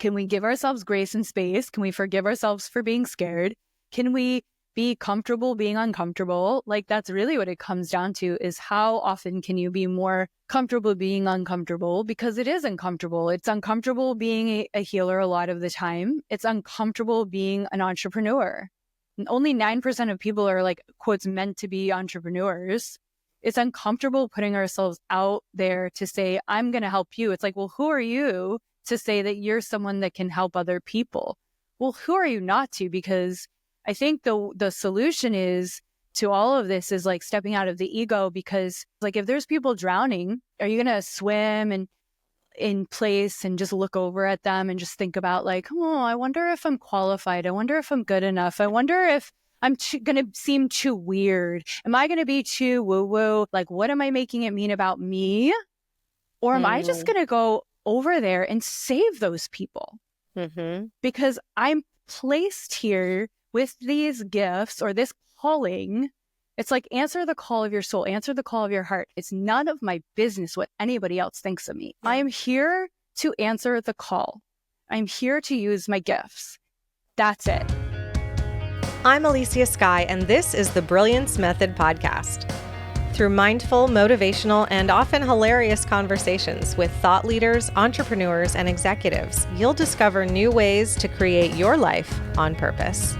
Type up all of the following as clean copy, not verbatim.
Can we give ourselves grace and space? Can we forgive ourselves for being scared? Can we be comfortable being uncomfortable? Like, that's really what it comes down to, is how often can you be more comfortable being uncomfortable? Because it is uncomfortable. It's uncomfortable being a healer a lot of the time. It's uncomfortable being an entrepreneur. And only 9% of people are, like, quotes, meant to be entrepreneurs. It's uncomfortable putting ourselves out there to say, I'm going to help you. It's like, well, who are you to say that you're someone that can help other people? Well, who are you not to? Because I think the solution is to all of this is like stepping out of the ego, because like if there's people drowning, are you going to swim and in place and just look over at them and just think about like, oh, I wonder if I'm qualified. I wonder if I'm good enough. I wonder if I'm going to seem too weird. Am I going to be too woo-woo? Like, what am I making it mean about me? Or am I just going to go over there and save those people? Because I'm placed here with these gifts or this calling. It's like, answer the call of your soul, answer the call of your heart. It's none of my business what anybody else thinks of me. I am here to answer the call. I'm here to use my gifts. That's it. I'm Elysia Skye, and this is the Brilliance Method podcast. Through mindful, motivational, and often hilarious conversations with thought leaders, entrepreneurs, and executives, you'll discover new ways to create your life on purpose.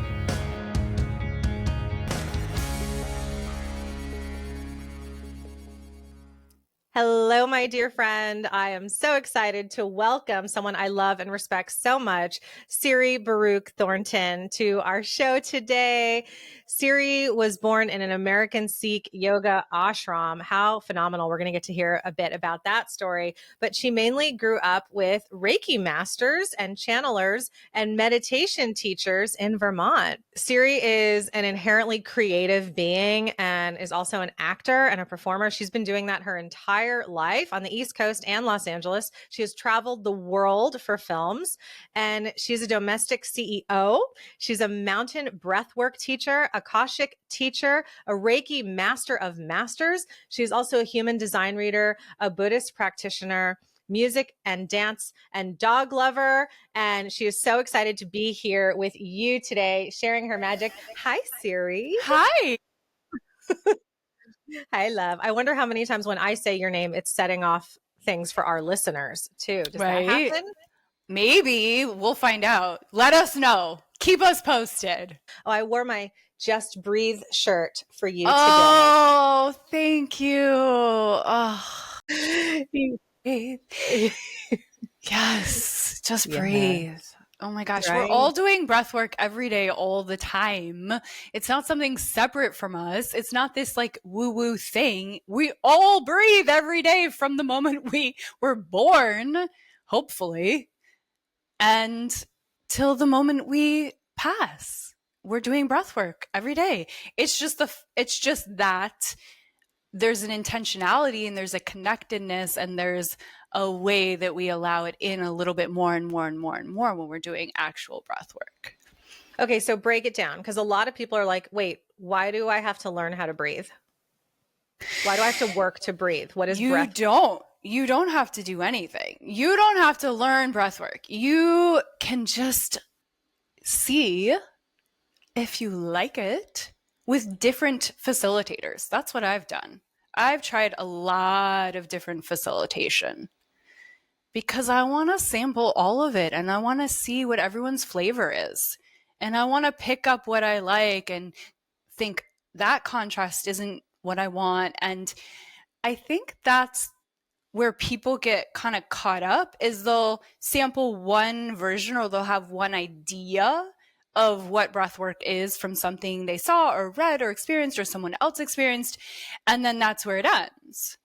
Hello, my dear friend. I am so excited to welcome someone I love and respect so much, Siri Baruc Thornton, to our show today. Siri was born in an American Sikh yoga ashram. How phenomenal. We're going to get to hear a bit about that story. But she mainly grew up with Reiki masters and channelers and meditation teachers in Vermont. Siri is an inherently creative being and is also an actor and a performer. She's been doing that her entire life on the East Coast and Los Angeles. She has traveled the world for films, and she's a domestic CEO. She's a mountain breathwork teacher, Akashic teacher, a Reiki master of masters. She's also a human design reader, a Buddhist practitioner, music and dance and dog lover. And she is so excited to be here with you today, sharing her magic. Hi, Siri. Hi. Hi, love. I wonder how many times when I say your name, it's setting off things for our listeners too. Does that happen? Maybe. We'll find out. Let us know. Keep us posted. Oh, I wore my Just Breathe shirt for you today. Oh, thank you. Oh. Yes, just breathe. Oh my gosh, right? We're all doing breath work every day, all the time. It's not something separate from us. It's not this like woo-woo thing. We all breathe every day from the moment we were born, hopefully, and till the moment we pass. We're doing breath work every day. It's just that there's an intentionality and there's a connectedness and there's a way that we allow it in a little bit more and more and more and more when we're doing actual breath work. Okay, so break it down, because a lot of people are like, wait, why do I have to learn how to breathe? Why do I have to work to breathe? What is breath? You don't have to do anything. You don't have to learn breath work. You can just see if you like it with different facilitators. That's what I've done. I've tried a lot of different facilitation because I want to sample all of it and I want to see what everyone's flavor is. And I want to pick up what I like and think that contrast isn't what I want. And I think that's where people get kind of caught up, is they'll sample one version or they'll have one idea of what breathwork is from something they saw or read or experienced or someone else experienced. And then that's where it ends.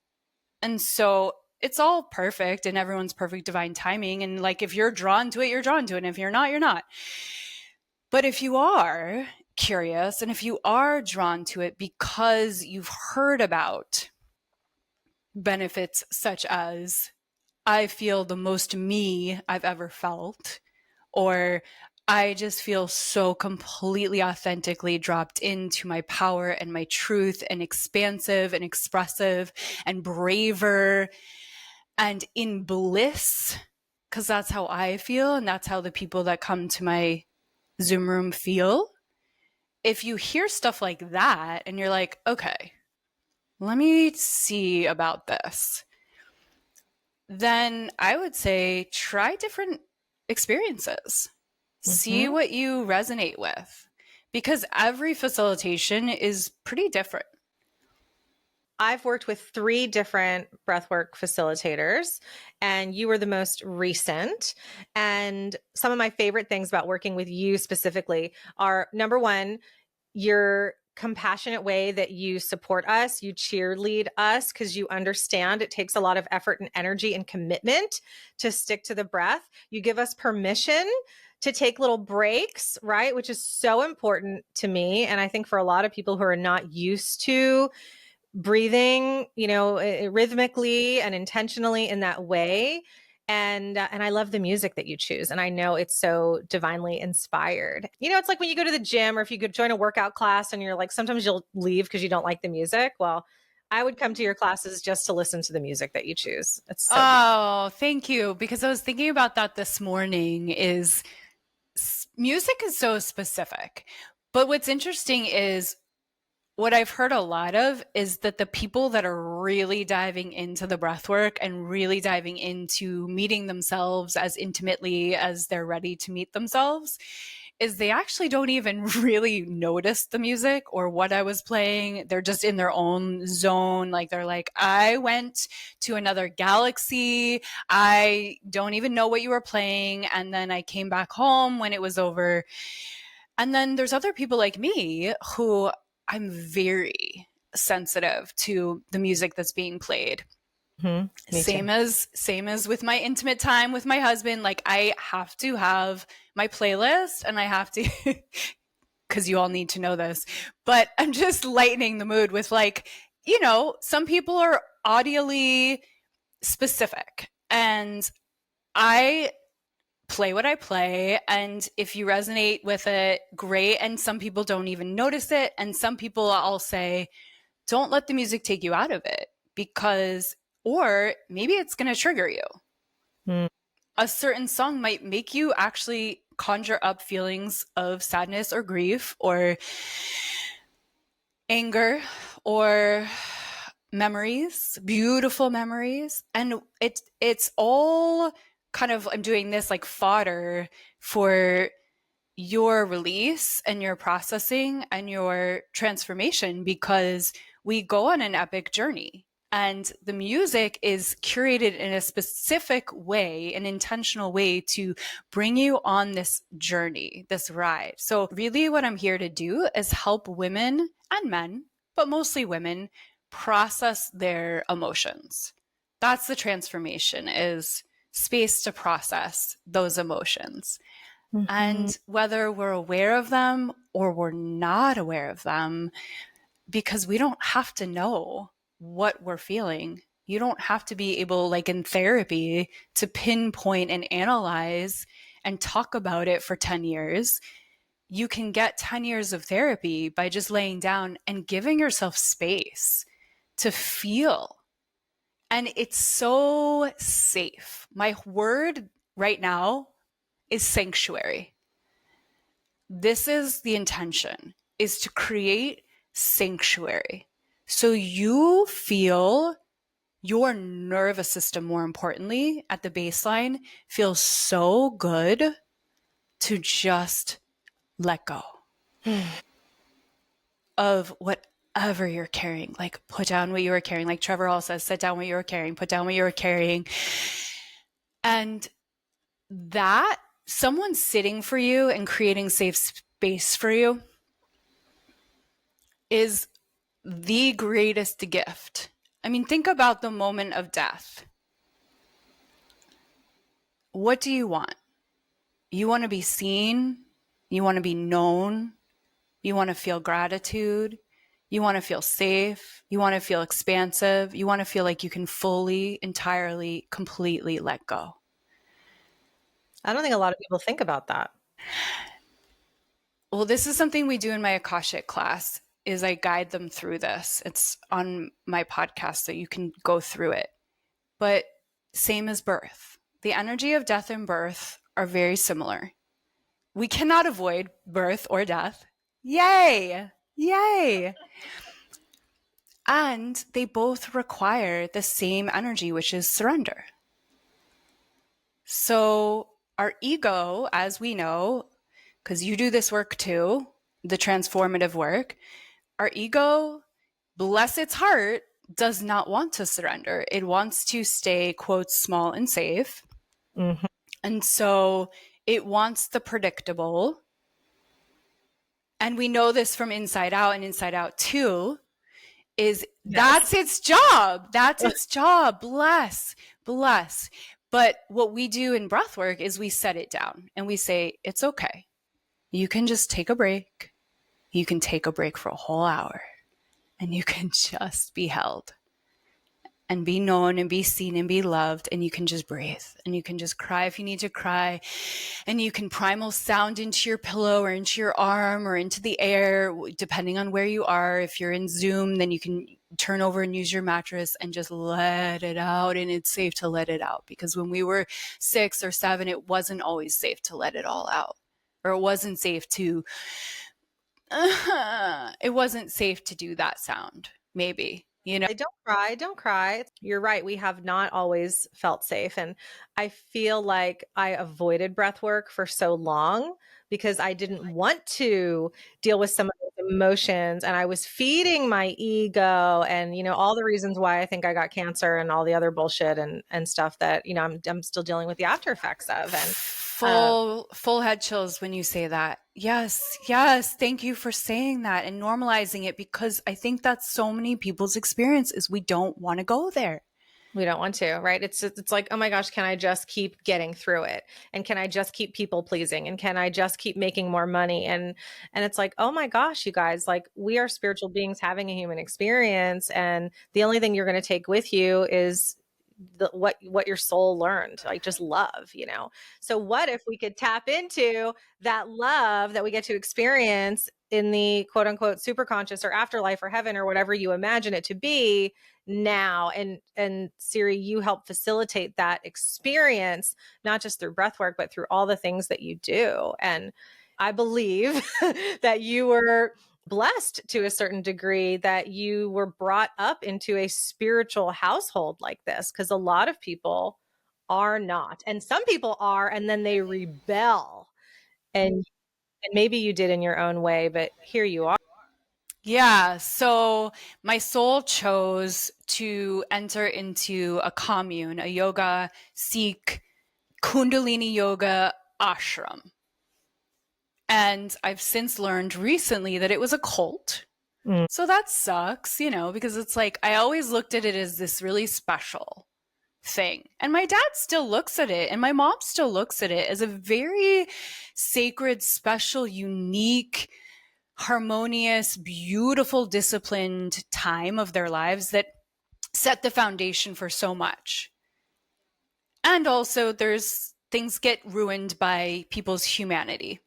And so it's all perfect and everyone's perfect divine timing. And like, if you're drawn to it, you're drawn to it. And if you're not, you're not. But if you are curious and if you are drawn to it because you've heard about benefits such as, I feel the most me I've ever felt, or I just feel so completely authentically dropped into my power and my truth and expansive and expressive and braver and in bliss because that's how I feel, and that's how the people that come to my Zoom room feel. If you hear stuff like that and you're like, okay, let me see about this, then I would say try different experiences. See what you resonate with, because every facilitation is pretty different. I've worked with 3 different breathwork facilitators, and you were the most recent. And some of my favorite things about working with you specifically are, number one, your compassionate way that you support us, you cheerlead us, because you understand it takes a lot of effort and energy and commitment to stick to the breath. You give us permission to take little breaks, right? Which is so important to me. And I think for a lot of people who are not used to breathing, rhythmically and intentionally in that way. And I love the music that you choose. And I know it's so divinely inspired. It's like when you go to the gym, or if you could join a workout class and you're like, sometimes you'll leave because you don't like the music. Well, I would come to your classes just to listen to the music that you choose. It's so beautiful. Thank you. Because I was thinking about that this morning. Is music is so specific. But what's interesting is what I've heard a lot of is that the people that are really diving into the breath work and really diving into meeting themselves as intimately as they're ready to meet themselves is they actually don't even really notice the music or what I was playing. They're just in their own zone. Like they're like, I went to another galaxy. I don't even know what you were playing. And then I came back home when it was over. And then there's other people like me who I'm very sensitive to the music that's being played. Same as with my intimate time with my husband. Like I have to have my playlist, and I have to, because you all need to know this, but I'm just lightening the mood with like, some people are audially specific, and I play what I play. And if you resonate with it, great. And some people don't even notice it. And some people I'll say, don't let the music take you out of it, or maybe it's going to trigger you. A certain song might make you actually conjure up feelings of sadness or grief or anger or memories, beautiful memories. And it's all kind of, I'm doing this like fodder for your release and your processing and your transformation, because we go on an epic journey. And the music is curated in a specific way, an intentional way to bring you on this journey, this ride. So really what I'm here to do is help women and men, but mostly women, process their emotions. That's the transformation, is space to process those emotions. And whether we're aware of them or we're not aware of them, because we don't have to know what we're feeling. You don't have to be able, like in therapy, to pinpoint and analyze and talk about it for 10 years. You can get 10 years of therapy by just laying down and giving yourself space to feel. And it's so safe. My word right now is sanctuary. This is the intention, is to create sanctuary. So you feel your nervous system, more importantly, at the baseline, feels so good to just let go of whatever you're carrying. Like put down what you were carrying. Like Trevor Hall says, set down what you were carrying, put down what you were carrying. And that someone sitting for you and creating safe space for you is the greatest gift. I mean, think about the moment of death. What do you want? You want to be seen. You want to be known. You want to feel gratitude. You want to feel safe. You want to feel expansive. You want to feel like you can fully, entirely, completely let go. I don't think a lot of people think about that. Well, this is something we do in my Akashic class, is I guide them through this. It's on my podcast, so you can go through it. But same as birth. the energy of death and birth are very similar. We cannot avoid birth or death. Yay! Yay! And they both require the same energy, which is surrender. So our ego, as we know, because you do this work too, the transformative work, our ego, bless its heart, does not want to surrender. It wants to stay, quote, small and safe. Mm-hmm. And so it wants the predictable. And we know this from Inside Out and Inside Out 2 is that's its job. That's its job. Bless. But what we do in breathwork is we set it down and we say, it's okay. You can just take a break. You can take a break for a whole hour and you can just be held and be known and be seen and be loved. And you can just breathe and you can just cry if you need to cry. And you can primal sound into your pillow or into your arm or into the air, depending on where you are. If you're in Zoom, then you can turn over and use your mattress and just let it out. And it's safe to let it out because when we were 6 or 7, it wasn't always safe to let it all out, or it wasn't safe to do that sound, maybe. You know, Don't cry. You're right. We have not always felt safe. And I feel like I avoided breath work for so long because I didn't want to deal with some of those emotions. And I was feeding my ego and, all the reasons why I think I got cancer and all the other bullshit and stuff that, I'm still dealing with the after effects of. And full head chills when you say that. Yes. Thank you for saying that and normalizing it, because I think that's so many people's experience is we don't want to go there. We don't want to, right? It's like, oh my gosh, can I just keep getting through it? And can I just keep people pleasing? And can I just keep making more money? And it's like, oh my gosh, you guys, like we are spiritual beings having a human experience. And the only thing you're going to take with you is what your soul learned, like just love, So what if we could tap into that love that we get to experience in the quote unquote superconscious or afterlife or heaven or whatever you imagine it to be now? And Siri, you help facilitate that experience, not just through breathwork, but through all the things that you do. And I believe that you were blessed to a certain degree, that you were brought up into a spiritual household like this, because a lot of people are not, and some people are, and then they rebel, and maybe you did in your own way, but here you are. Yeah, so my soul chose to enter into a commune, a yoga, Sikh, Kundalini yoga ashram. And I've since learned recently that it was a cult. So that sucks, because it's like, I always looked at it as this really special thing. And my dad still looks at it, and my mom still looks at it as a very sacred, special, unique, harmonious, beautiful, disciplined time of their lives that set the foundation for so much. And also things get ruined by people's humanity.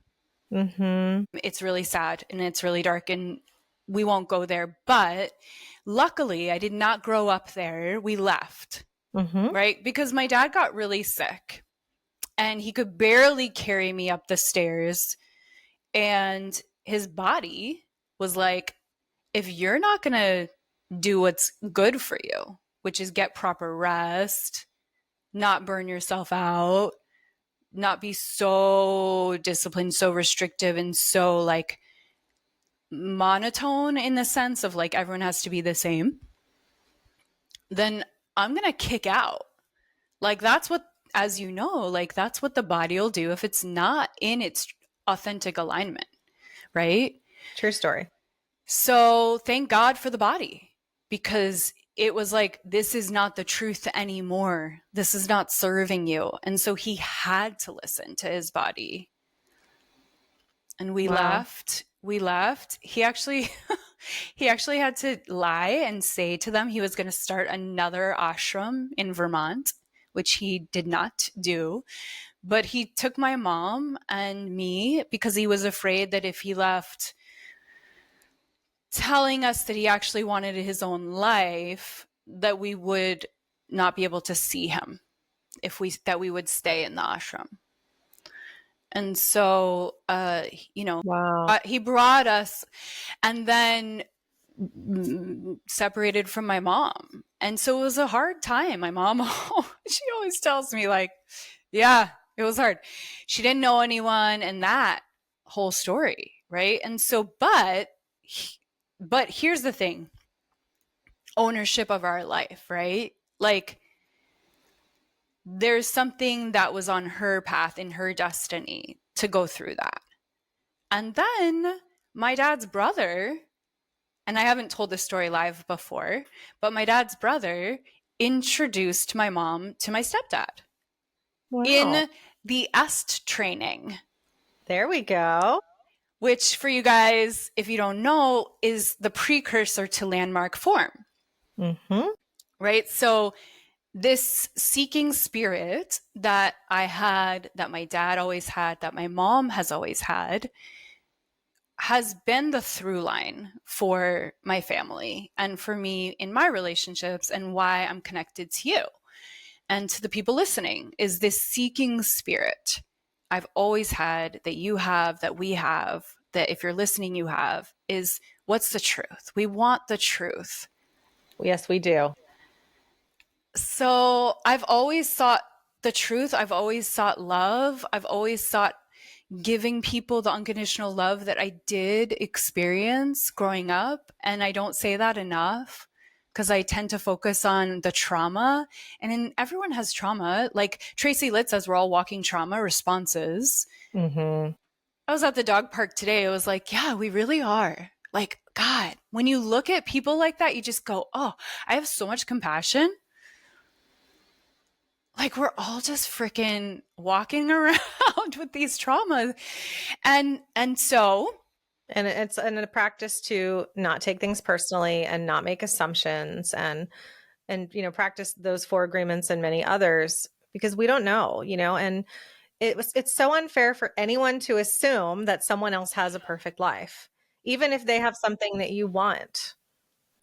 Mm-hmm. It's really sad and it's really dark and we won't go there. But luckily, I did not grow up there. We left, right? Because my dad got really sick and he could barely carry me up the stairs. And his body was like, if you're not going to do what's good for you, which is get proper rest, not burn yourself out, not be so disciplined, so restrictive, and so like monotone in the sense of like everyone has to be the same, then I'm going to kick out. Like that's what, as you know, like that's what the body will do if it's not in its authentic alignment, right? True story. So thank God for the body, because it was like, this is not the truth anymore. This is not serving you. And so he had to listen to his body. And we left. He actually had to lie and say to them he was going to start another ashram in Vermont, which he did not do. But he took my mom and me because he was afraid that if he left telling us that he actually wanted his own life, that we would not be able to see him that we would stay in the ashram. And so, Wow. he brought us, and then separated from my mom. And so it was a hard time. My mom, she always tells me, like, yeah, it was hard. She didn't know anyone, and that whole story, right? And so, but here's the thing. Ownership of our life, right? Like, there's something that was on her path in her destiny to go through that. And then my dad's brother, and I haven't told this story live before, but my dad's brother introduced my mom to my stepdad. Wow. In the EST training. There we go. Which, for you guys, if you don't know, is the precursor to landmark form. Mm-hmm. Right? So this seeking spirit that I had, that my dad always had, that my mom has always had, has been the through line for my family and for me in my relationships, and why I'm connected to you and to the people listening, is this seeking spirit I've always had, that you have, that we have, that if you're listening, you have, is what's the truth? We want the truth. Yes, we do. So I've always sought the truth. I've always sought love. I've always sought giving people the unconditional love that I did experience growing up. And I don't say that enough, because I tend to focus on the trauma. And everyone has trauma. Like Tracy Litt says, we're all walking trauma responses. Mm-hmm. I was at the dog park today. I was like, yeah, we really are. Like, God, when you look at people like that, you just go, oh, I have so much compassion. Like, we're all just freaking walking around with these traumas. And so. And it's a practice to not take things personally and not make assumptions, and practice those 4 agreements and many others, because we don't know, and it's so unfair for anyone to assume that someone else has a perfect life, even if they have something that you want.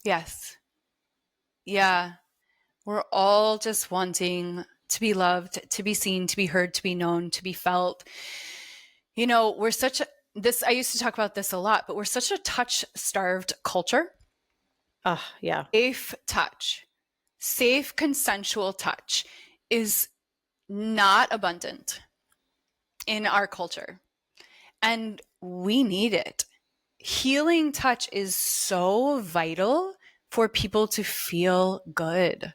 Yes. Yeah. We're all just wanting to be loved, to be seen, to be heard, to be known, to be felt. We're such I used to talk about this a lot, but we're such a touch-starved culture. Oh, yeah. Safe touch, safe consensual touch is not abundant in our culture. And we need it. Healing touch is so vital for people to feel good.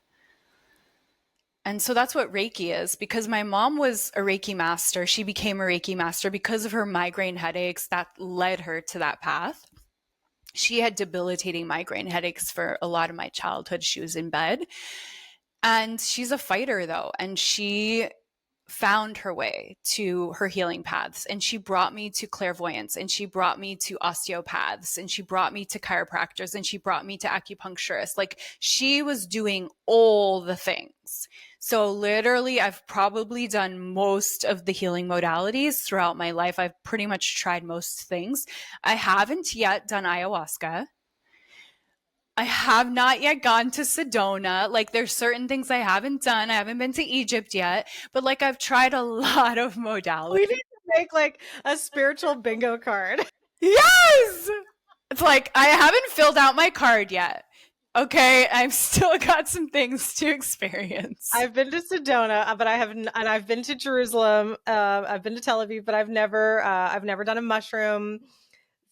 And so that's what Reiki is, because my mom was a Reiki master. She became a Reiki master because of her migraine headaches that led her to that path. She had debilitating migraine headaches for a lot of my childhood. She was in bed. And she's a fighter, though. And she found her way to her healing paths, and she brought me to clairvoyance, and she brought me to osteopaths, and she brought me to chiropractors, and she brought me to acupuncturists. Like, she was doing all the things. So literally, I've probably done most of the healing modalities throughout my life. I've pretty much tried most things. I haven't yet done ayahuasca. I have not yet gone to Sedona. Like, there's certain things I haven't done. I haven't been to Egypt yet, but like, I've tried a lot of modalities. We need to make like a spiritual bingo card. Yes! It's like, I haven't filled out my card yet. Okay, I've still got some things to experience. I've been to Sedona, but I've been to Jerusalem. I've been to Tel Aviv, but I've never done a mushroom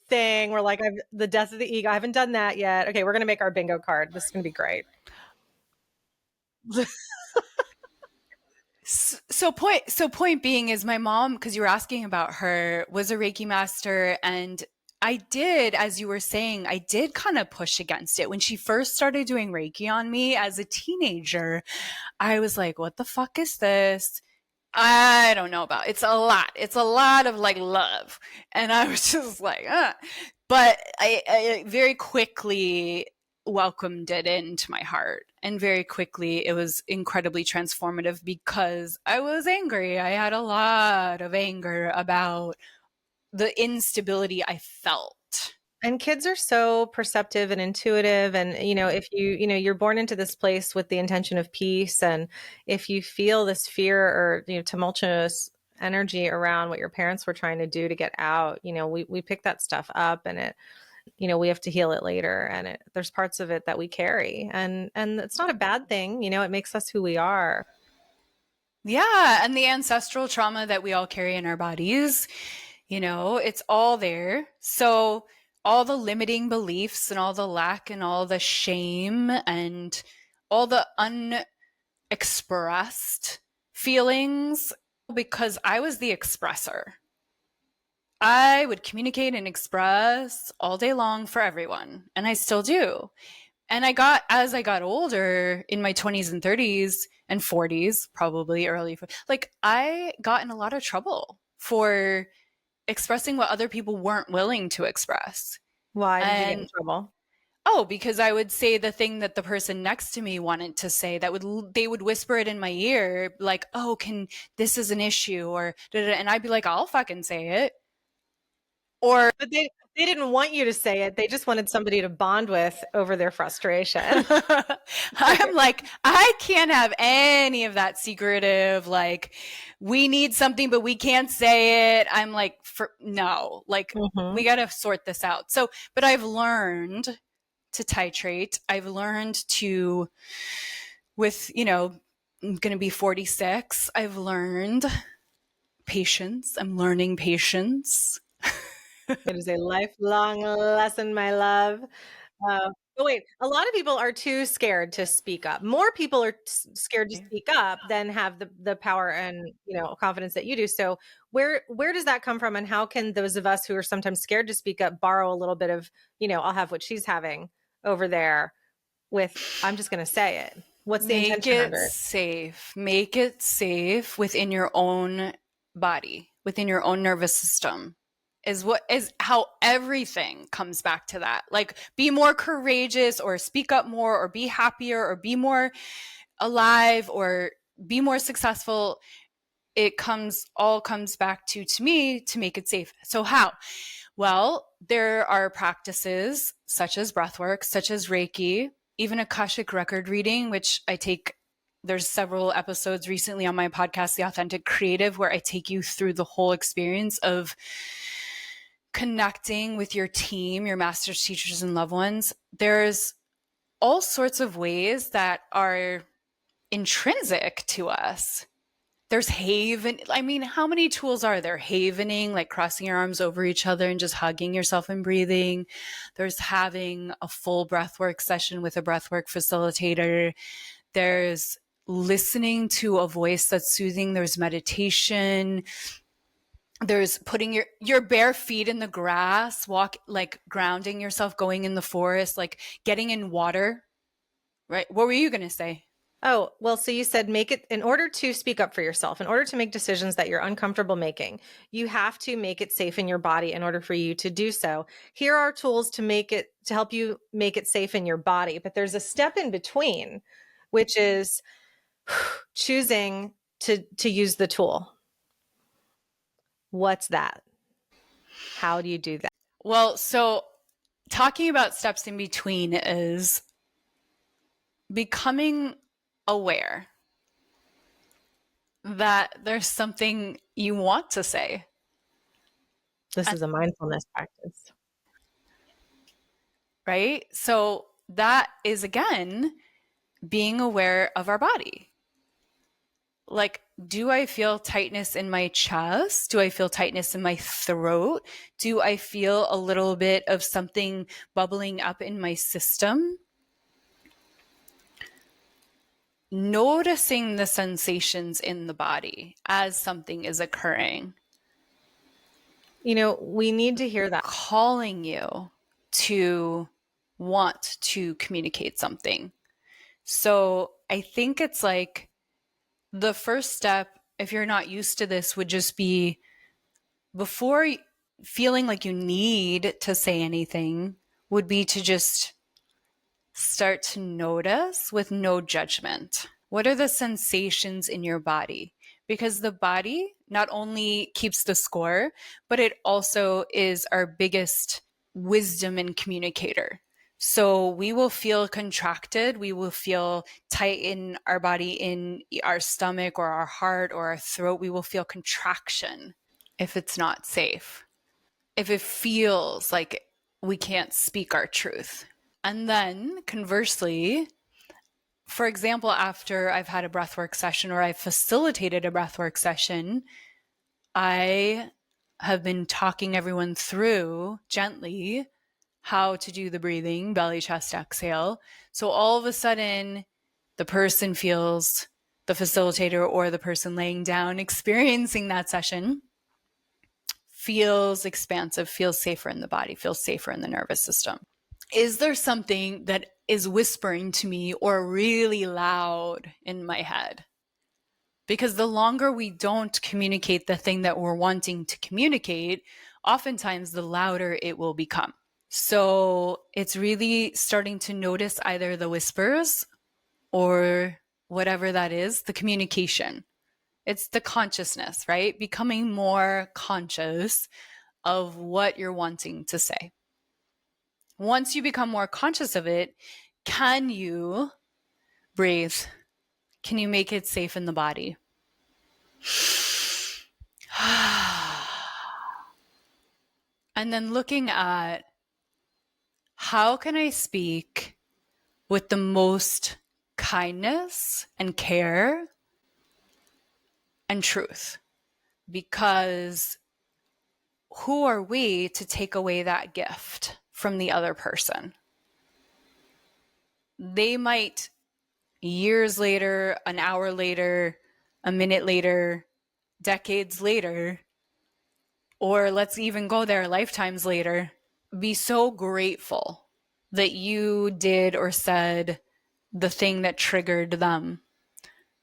thing where like the death of the ego. I haven't done that yet. Okay, we're gonna make our bingo card. This is gonna be great. So point being is, my mom, because you were asking about her, was a Reiki master. And I did, as you were saying, I did kind of push against it. When she first started doing Reiki on me as a teenager, I was like, what the fuck is this? I don't know about it. It's a lot of like love. And I was just like, but I very quickly welcomed it into my heart. And very quickly, it was incredibly transformative, because I was angry. I had a lot of anger about the instability I felt. And kids are so perceptive and intuitive. And, if you're born into this place with the intention of peace. And if you feel this fear or, tumultuous energy around what your parents were trying to do to get out, we pick that stuff up, and we have to heal it later. And there's parts of it that we carry, and it's not a bad thing. It makes us who we are. Yeah. And the ancestral trauma that we all carry in our bodies, it's all there. So all the limiting beliefs and all the lack and all the shame and all the unexpressed feelings, because I was the expressor. I would communicate and express all day long for everyone, and I still do. And as I got older in my 20s and 30s and 40s, probably early, I got in a lot of trouble for expressing what other people weren't willing to express. Why did you get in trouble? Oh, because I would say the thing that the person next to me wanted to say, they would whisper it in my ear, like, oh, this is an issue, or, and I'd be like, I'll fucking say it. But they didn't want you to say it. They just wanted somebody to bond with over their frustration. I'm like, I can't have any of that secretive, like, we need something, but we can't say it. I'm like, no, like, we got to sort this out. So, but I've learned to titrate. I've learned to, I'm going to be 46. I've learned patience. I'm learning patience. It is a lifelong lesson, my love. But wait, a lot of people are too scared to speak up. More people are scared to speak up than have the power and confidence that you do. So where does that come from, and how can those of us who are sometimes scared to speak up borrow a little bit of I'll have what she's having over there with I'm just going to say it. What's the intention under it? Make it safe within your own body, within your own nervous system. Is how everything comes back to that. Like, be more courageous, or speak up more, or be happier, or be more alive, or be more successful. It all comes back to me, to make it safe. So how? Well, there are practices such as breathwork, such as Reiki, even Akashic record reading, which I take. There's several episodes recently on my podcast, The Authentic Creative, where I take you through the whole experience of connecting with your team, your masters, teachers, and loved ones. There's all sorts of ways that are intrinsic to us. There's haven. I mean, how many tools are there? Havening, like crossing your arms over each other and just hugging yourself and breathing. There's having a full breathwork session with a breathwork facilitator. There's listening to a voice that's soothing. There's meditation. There's putting your bare feet in the grass, like grounding yourself, going in the forest, like getting in water, right? What were you going to say? Oh, well, so you said make it, in order to speak up for yourself, in order to make decisions that you're uncomfortable making, you have to make it safe in your body in order for you to do so. Here are tools to help you make it safe in your body. But there's a step in between, which is choosing to use the tool. What's that? How do you do that? Well, so talking about steps in between is becoming aware that there's something you want to say. This is a mindfulness practice. Right? So that is, again, being aware of our body. Like, do I feel tightness in my chest? Do I feel tightness in my throat? Do I feel a little bit of something bubbling up in my system? Noticing the sensations in the body as something is occurring. We need to hear that. Calling you to want to communicate something. So I think it's like the first step, if you're not used to this, would just be, before feeling like you need to say anything, would be to just start to notice with no judgment. What are the sensations in your body? Because the body not only keeps the score, but it also is our biggest wisdom and communicator. So we will feel contracted. We will feel tight in our body, in our stomach or our heart or our throat. We will feel contraction if it's not safe, if it feels like we can't speak our truth. And then conversely, for example, after I've had a breathwork session or I've facilitated a breathwork session, I have been talking everyone through gently how to do the breathing, belly, chest, exhale. So all of a sudden, the person feels, the facilitator or the person laying down, experiencing that session, feels expansive, feels safer in the body, feels safer in the nervous system. Is there something that is whispering to me or really loud in my head? Because the longer we don't communicate the thing that we're wanting to communicate, oftentimes the louder it will become. So it's really starting to notice either the whispers or whatever that is, the communication. It's the consciousness, right? Becoming more conscious of what you're wanting to say. Once you become more conscious of it, can you breathe? Can you make it safe in the body? And then looking at how can I speak with the most kindness and care and truth? Because who are we to take away that gift from the other person? They might years later, an hour later, a minute later, decades later, or let's even go there lifetimes later, be so grateful that you did or said the thing that triggered them.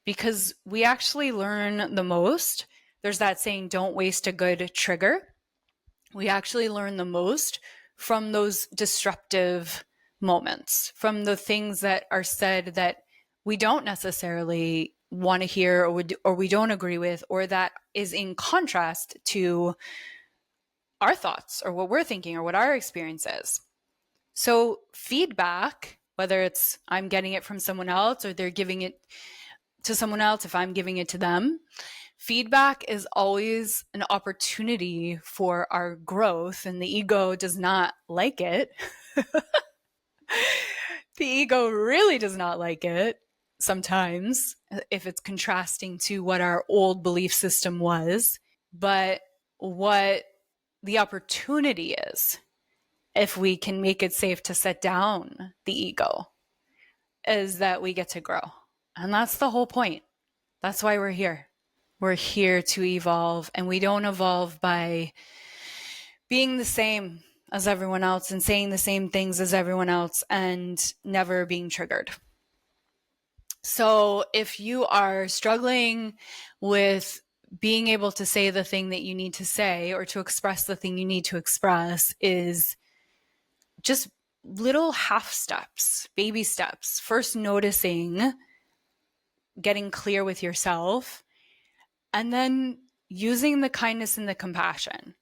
Because we actually learn the most. There's that saying, don't waste a good trigger. We actually learn the most from those disruptive moments, from the things that are said that we don't necessarily want to hear or we don't agree with, or that is in contrast to our thoughts or what we're thinking or what our experience is. So feedback, whether it's I'm getting it from someone else or they're giving it to someone else, if I'm giving it to them, feedback is always an opportunity for our growth, and the ego does not like it. The ego really does not like it sometimes if it's contrasting to what our old belief system was. But what the opportunity is, if we can make it safe to set down the ego, is that we get to grow. And that's the whole point. That's why we're here. We're here to evolve, and we don't evolve by being the same as everyone else and saying the same things as everyone else and never being triggered. So if you are struggling with being able to say the thing that you need to say or to express the thing you need to express, is just little half steps, baby steps. First, noticing, getting clear with yourself, and then using the kindness and the compassion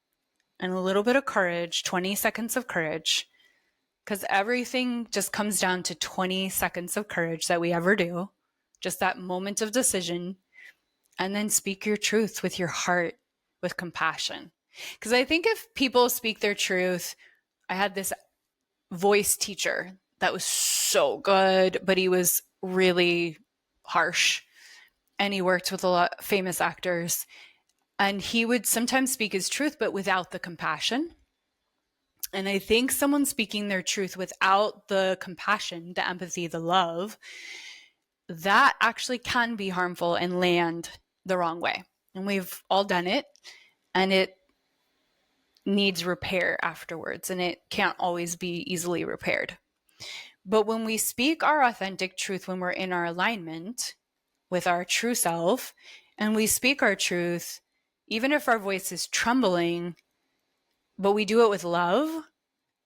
and a little bit of courage, 20 seconds of courage, because everything just comes down to 20 seconds of courage that we ever do, just that moment of decision, and then speak your truth with your heart, with compassion. Because I think if people speak their truth, I had this voice teacher that was so good, but he was really harsh, and he worked with a lot of famous actors, and he would sometimes speak his truth, but without the compassion. And I think someone speaking their truth without the compassion, the empathy, the love, that actually can be harmful and land the wrong way. And we've all done it, and it needs repair afterwards, and it can't always be easily repaired. But when we speak our authentic truth, when we're in our alignment with our true self, and we speak our truth, even if our voice is trembling, but we do it with love,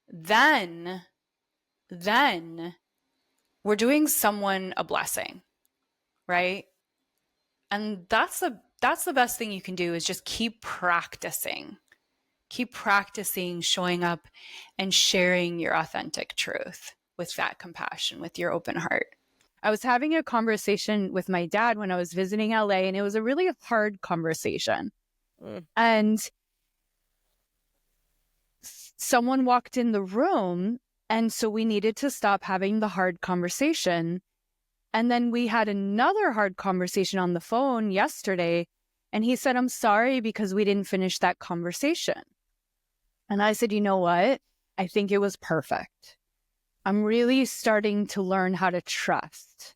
then we're doing someone a blessing, right? And that's the best thing you can do, is just keep practicing keep practicing showing up and sharing your authentic truth with that compassion, with your open heart. I was having a conversation with my dad when I was visiting LA, and it was a really hard conversation. And someone walked in the room, and so we needed to stop having the hard conversation. And then we had another hard conversation on the phone yesterday, and he said, I'm sorry because we didn't finish that conversation. And I said, you know what? I think it was perfect. I'm really starting to learn how to trust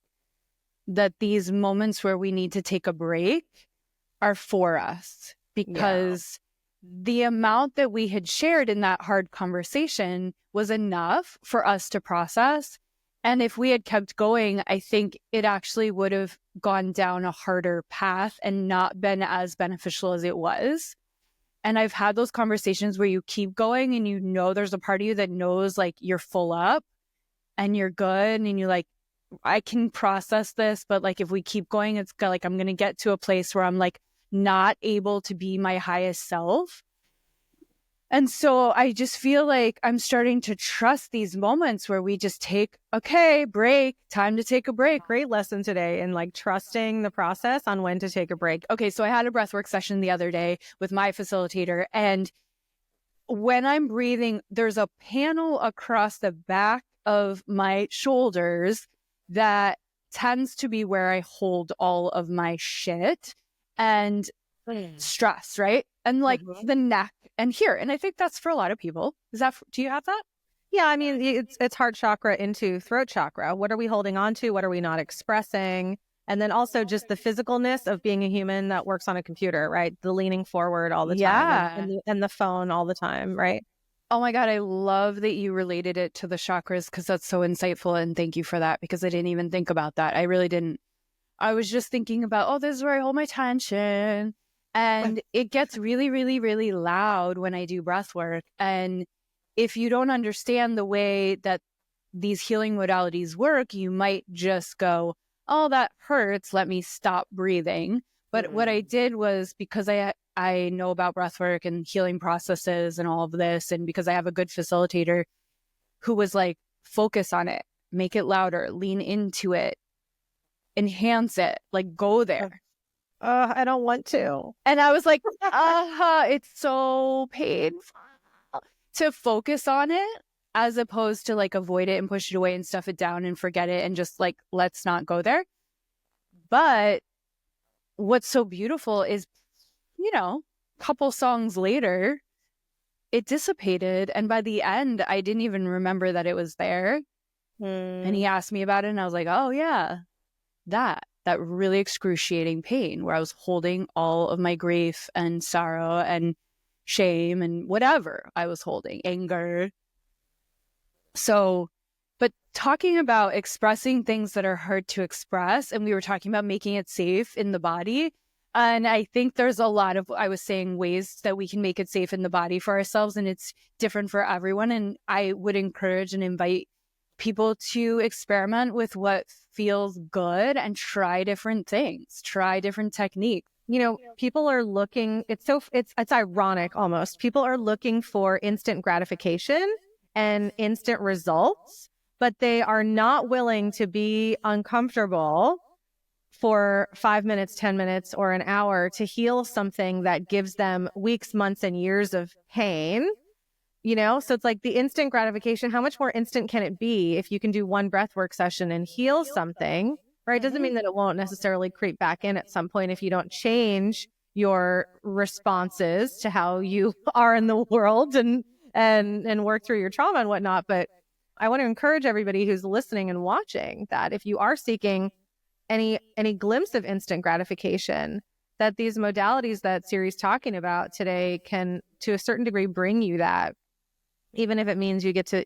that these moments where we need to take a break are for us, because the amount that we had shared in that hard conversation was enough for us to process. And if we had kept going, I think it actually would have gone down a harder path and not been as beneficial as it was. And I've had those conversations where you keep going and you know there's a part of you that knows like you're full up and you're good and you're like, I can process this, but like if we keep going, it's like I'm going to get to a place where I'm like not able to be my highest self. And so I just feel like I'm starting to trust these moments where we just take, okay, break, time to take a break. Great lesson today in like trusting the process on when to take a break. Okay, so I had a breathwork session the other day with my facilitator, and when I'm breathing, there's a panel across the back of my shoulders that tends to be where I hold all of my shit and stress, right? And like the neck and here. And I think that's for a lot of people. Do you have that? Yeah, I mean, it's heart chakra into throat chakra. What are we holding on to? What are we not expressing? And then also just the physicalness of being a human that works on a computer, right? The leaning forward all the time and the phone all the time, right? Oh my God, I love that you related it to the chakras, because that's so insightful. And thank you for that, because I didn't even think about that. I really didn't. I was just thinking about, oh, this is where I hold my tension. And it gets really, really, really loud when I do breath work. And if you don't understand the way that these healing modalities work, you might just go, oh, that hurts, let me stop breathing. But what I did was, because I know about breath work and healing processes and all of this, and because I have a good facilitator who was like, focus on it, make it louder, lean into it, enhance it, like go there. I don't want to. And I was like, it's so painful to focus on it, as opposed to like avoid it and push it away and stuff it down and forget it and just like, let's not go there. But what's so beautiful is, a couple songs later, it dissipated. And by the end, I didn't even remember that it was there. And he asked me about it, and I was like, oh yeah, that really excruciating pain where I was holding all of my grief and sorrow and shame and whatever I was holding, anger. So, but talking about expressing things that are hard to express, and we were talking about making it safe in the body. And I think there's a lot of, I was saying, ways that we can make it safe in the body for ourselves, and it's different for everyone. And I would encourage and invite people to experiment with what feels good and try different things, try different techniques. People are looking, it's ironic almost. People are looking for instant gratification and instant results, but they are not willing to be uncomfortable for 5 minutes, 10 minutes, or an hour to heal something that gives them weeks, months, and years of pain. So it's like the instant gratification. How much more instant can it be if you can do one breathwork session and heal something, right? Doesn't mean that it won't necessarily creep back in at some point if you don't change your responses to how you are in the world and work through your trauma and whatnot. But I want to encourage everybody who's listening and watching that if you are seeking any glimpse of instant gratification, that these modalities that Siri's talking about today can, to a certain degree, bring you that. Even if it means you get to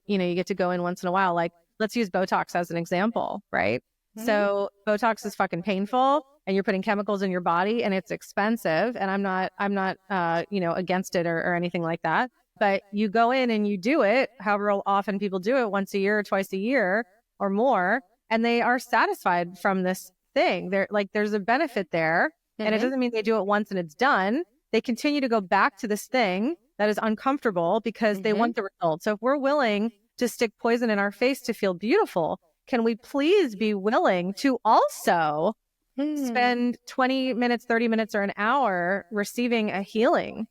go in once in a while. Like, let's use Botox as an example, right? So Botox is fucking painful, and you're putting chemicals in your body, and it's expensive. And I'm not against it or anything like that. But you go in and you do it, however often people do it, once a year or twice a year or more, and they are satisfied from this thing. There's a benefit there. And it doesn't mean they do it once and it's done. They continue to go back to this thing that is uncomfortable because they want the result. So if we're willing to stick poison in our face to feel beautiful, can we please be willing to also spend 20 minutes, 30 minutes, or an hour receiving a healing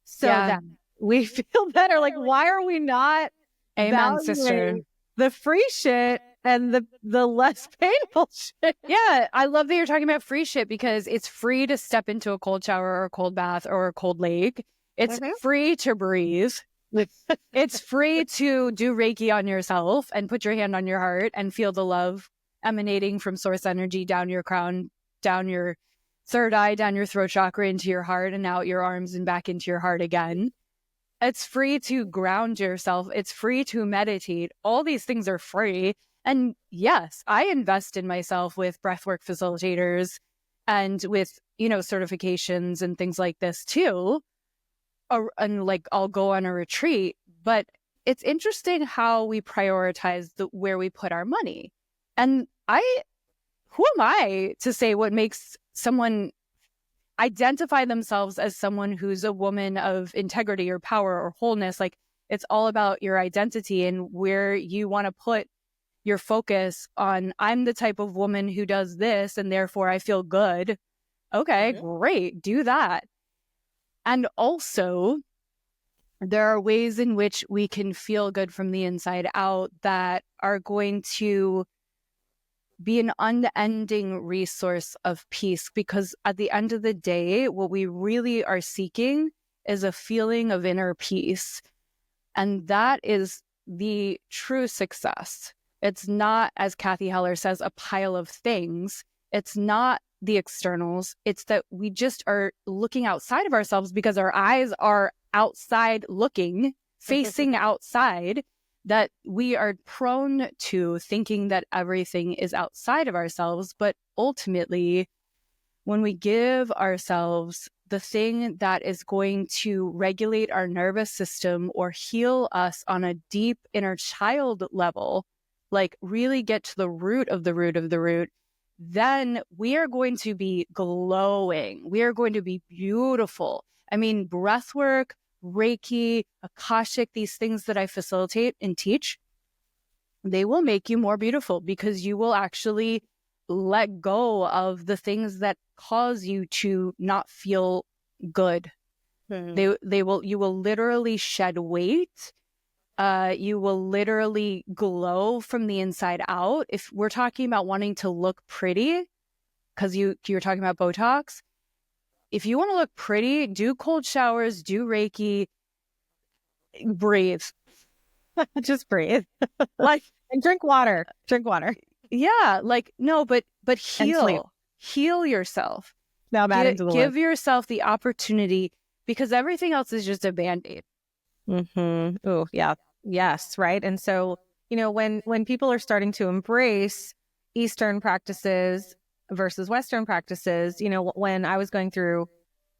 so that we feel better? Like, why are we not sister. The free shit and the less painful shit? Yeah, I love that you're talking about free shit, because it's free to step into a cold shower or a cold bath or a cold lake. It's free to breathe. It's free to do Reiki on yourself and put your hand on your heart and feel the love emanating from source energy down your crown, down your third eye, down your throat chakra, into your heart, and out your arms and back into your heart again. It's free to ground yourself. It's free to meditate. All these things are free. And yes, I invest in myself with breathwork facilitators and with, certifications and things like this too. And like, I'll go on a retreat, but it's interesting how we prioritize where we put our money. And who am I to say what makes someone identify themselves as someone who's a woman of integrity or power or wholeness? Like, it's all about your identity and where you want to put your focus on. I'm the type of woman who does this, and therefore I feel good. Okay, great. Do that. And also, there are ways in which we can feel good from the inside out that are going to be an unending resource of peace, because at the end of the day, what we really are seeking is a feeling of inner peace. And that is the true success. It's not, as Kathy Heller says, a pile of things. It's not the externals. It's that we just are looking outside of ourselves because our eyes are outside looking, facing outside, that we are prone to thinking that everything is outside of ourselves. But ultimately, when we give ourselves the thing that is going to regulate our nervous system or heal us on a deep inner child level, like really get to the root of the root of the root, then we are going to be glowing. We are going to be beautiful. I mean, breathwork, Reiki, Akashic, these things that I facilitate and teach, they will make you more beautiful, because you will actually let go of the things that cause you to not feel good. You will literally shed weight. You will literally glow from the inside out. If we're talking about wanting to look pretty, because you're talking about Botox, if you want to look pretty, do cold showers, do Reiki, breathe. Just breathe. And drink water. Yeah, but heal yourself. Now I'm adding to the give yourself the opportunity, because everything else is just a Band-Aid. Oh, yeah. Yes. Right. And so, when people are starting to embrace Eastern practices versus Western practices, when I was going through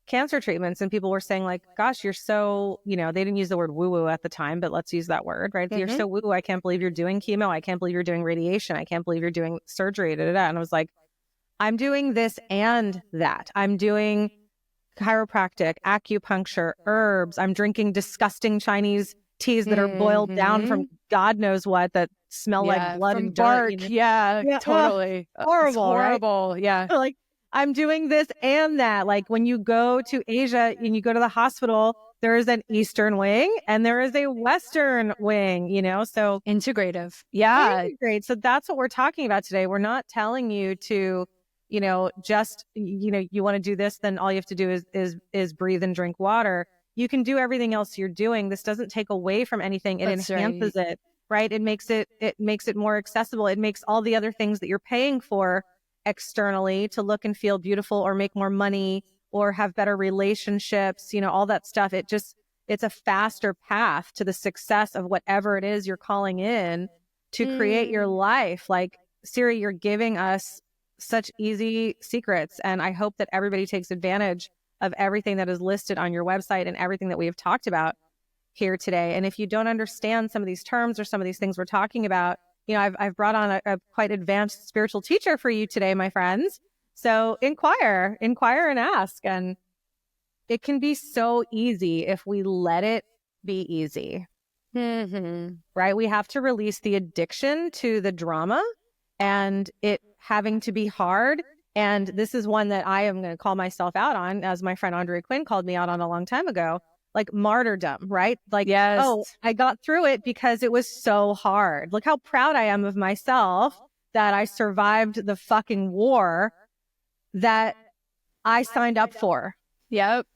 cancer treatments and people were saying like, gosh, you're so, they didn't use the word woo-woo at the time, but let's use that word, right? You're so woo-woo. I can't believe you're doing chemo. I can't believe you're doing radiation. I can't believe you're doing surgery. And I was like, I'm doing this and that. I'm doing chiropractic, acupuncture, herbs. I'm drinking disgusting Chinese teas that are boiled down from God knows what, that smell like blood and bark. dirt. Yeah, totally. Horrible. It's horrible. Right? Yeah. Like, I'm doing this and that. Like, when you go to Asia and you go to the hospital, there is an Eastern wing and there is a Western wing, so integrative. Yeah. Integrate. So that's what we're talking about today. We're not telling you to, just, you want to do this, then all you have to do is breathe and drink water. You can do everything else you're doing. This doesn't take away from anything. It enhances it, right? It makes it more accessible. It makes all the other things that you're paying for externally to look and feel beautiful or make more money or have better relationships, all that stuff. It's a faster path to the success of whatever it is you're calling in to create your life. Like, Siri, you're giving us such easy secrets. And I hope that everybody takes advantage of everything that is listed on your website and everything that we have talked about here today. And if you don't understand some of these terms or some of these things we're talking about, I've brought on a quite advanced spiritual teacher for you today, my friends. So inquire and ask. And it can be so easy if we let it be easy. Right? We have to release the addiction to the drama and it having to be hard. And this is one that I am going to call myself out on, as my friend Andre Quinn called me out on a long time ago, like martyrdom, right? Like, Yes. oh, I got through it because it was so hard. Look how proud I am of myself that I survived the fucking war that I signed up for. Yep.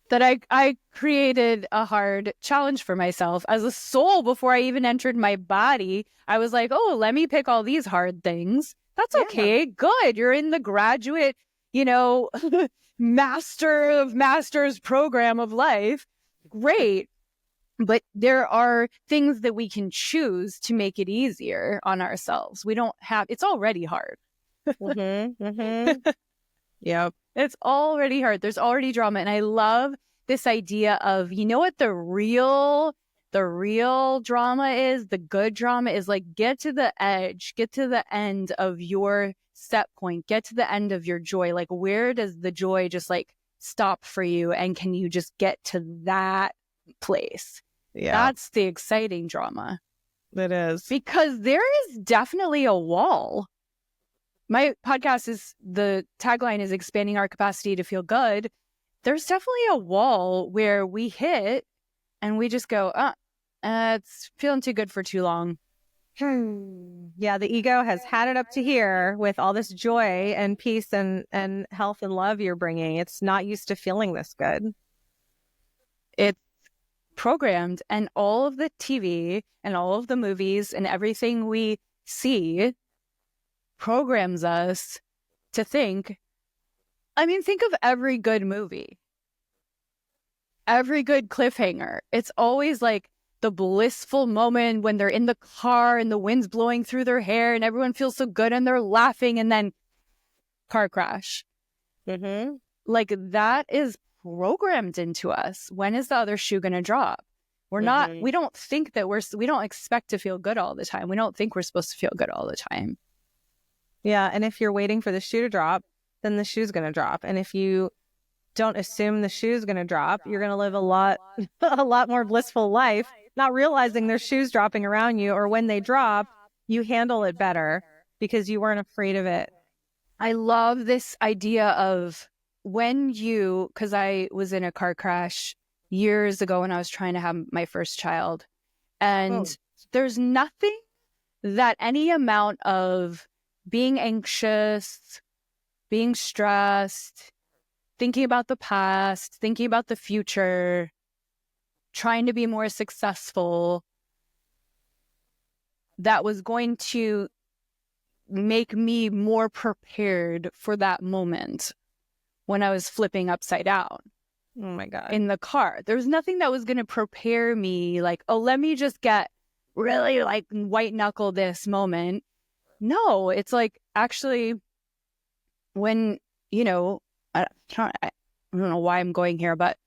That I created a hard challenge for myself as a soul before I even entered my body. I was like, oh, let me pick all these hard things. That's okay. Good. You're in the graduate, master of masters program of life. Great. But there are things that we can choose to make it easier on ourselves. We don't have, it's already hard. Yep. It's already hard. There's already drama. And I love this idea of, you know what the real drama is? The good drama is like, get to the edge, get to the end of your set point, get to the end of your joy. Like, where does the joy just like stop for you? And can you just get to that place? Yeah. That's the exciting drama. It is. Because there is definitely a wall. My podcast is, the tagline is expanding our capacity to feel good. There's definitely a wall where we hit and we just go, it's feeling too good for too long. Yeah, the ego has had it up to here with all this joy and peace and health and love you're bringing. It's not used to feeling this good. It's programmed, and all of the TV and all of the movies and everything we see programs us to think. I mean, think of every good movie, every good cliffhanger. It's always like the blissful moment when they're in the car and the wind's blowing through their hair and everyone feels so good and they're laughing, and then car crash. Like, that is programmed into us. When is the other shoe going to drop? We're not, we don't think that we don't expect to feel good all the time. We don't think we're supposed to feel good all the time. Yeah. And if you're waiting for the shoe to drop, then the shoe's going to drop. And if you don't assume the shoe's going to drop, you're going to live a lot more blissful life, not realizing there's shoes dropping around you, or when they drop, you handle it better because you weren't afraid of it. I love this idea of because I was in a car crash years ago when I was trying to have my first child. And there's nothing that any amount of being anxious, being stressed, thinking about the past, thinking about the future, trying to be more successful, that was going to make me more prepared for that moment when I was flipping upside down. Oh my God. In the car. There was nothing that was going to prepare me like, oh, let me just get really like white knuckle this moment. No, it's like, actually, when, I don't know why I'm going here, but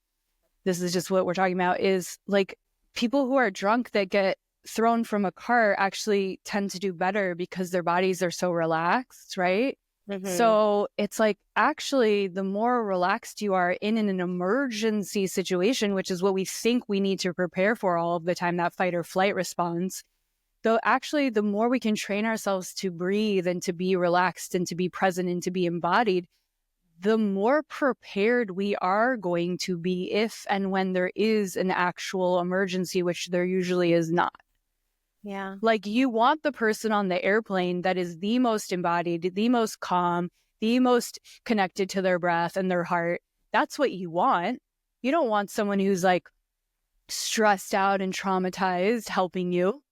this is just what we're talking about, is like people who are drunk that get thrown from a car actually tend to do better because their bodies are so relaxed, right? So it's like, actually, the more relaxed you are in an emergency situation, which is what we think we need to prepare for all of the time, that fight or flight response, though actually the more we can train ourselves to breathe and to be relaxed and to be present and to be embodied, the more prepared we are going to be if and when there is an actual emergency, which there usually is not. Yeah. Like, you want the person on the airplane that is the most embodied, the most calm, the most connected to their breath and their heart. That's what you want. You don't want someone who's like stressed out and traumatized helping you.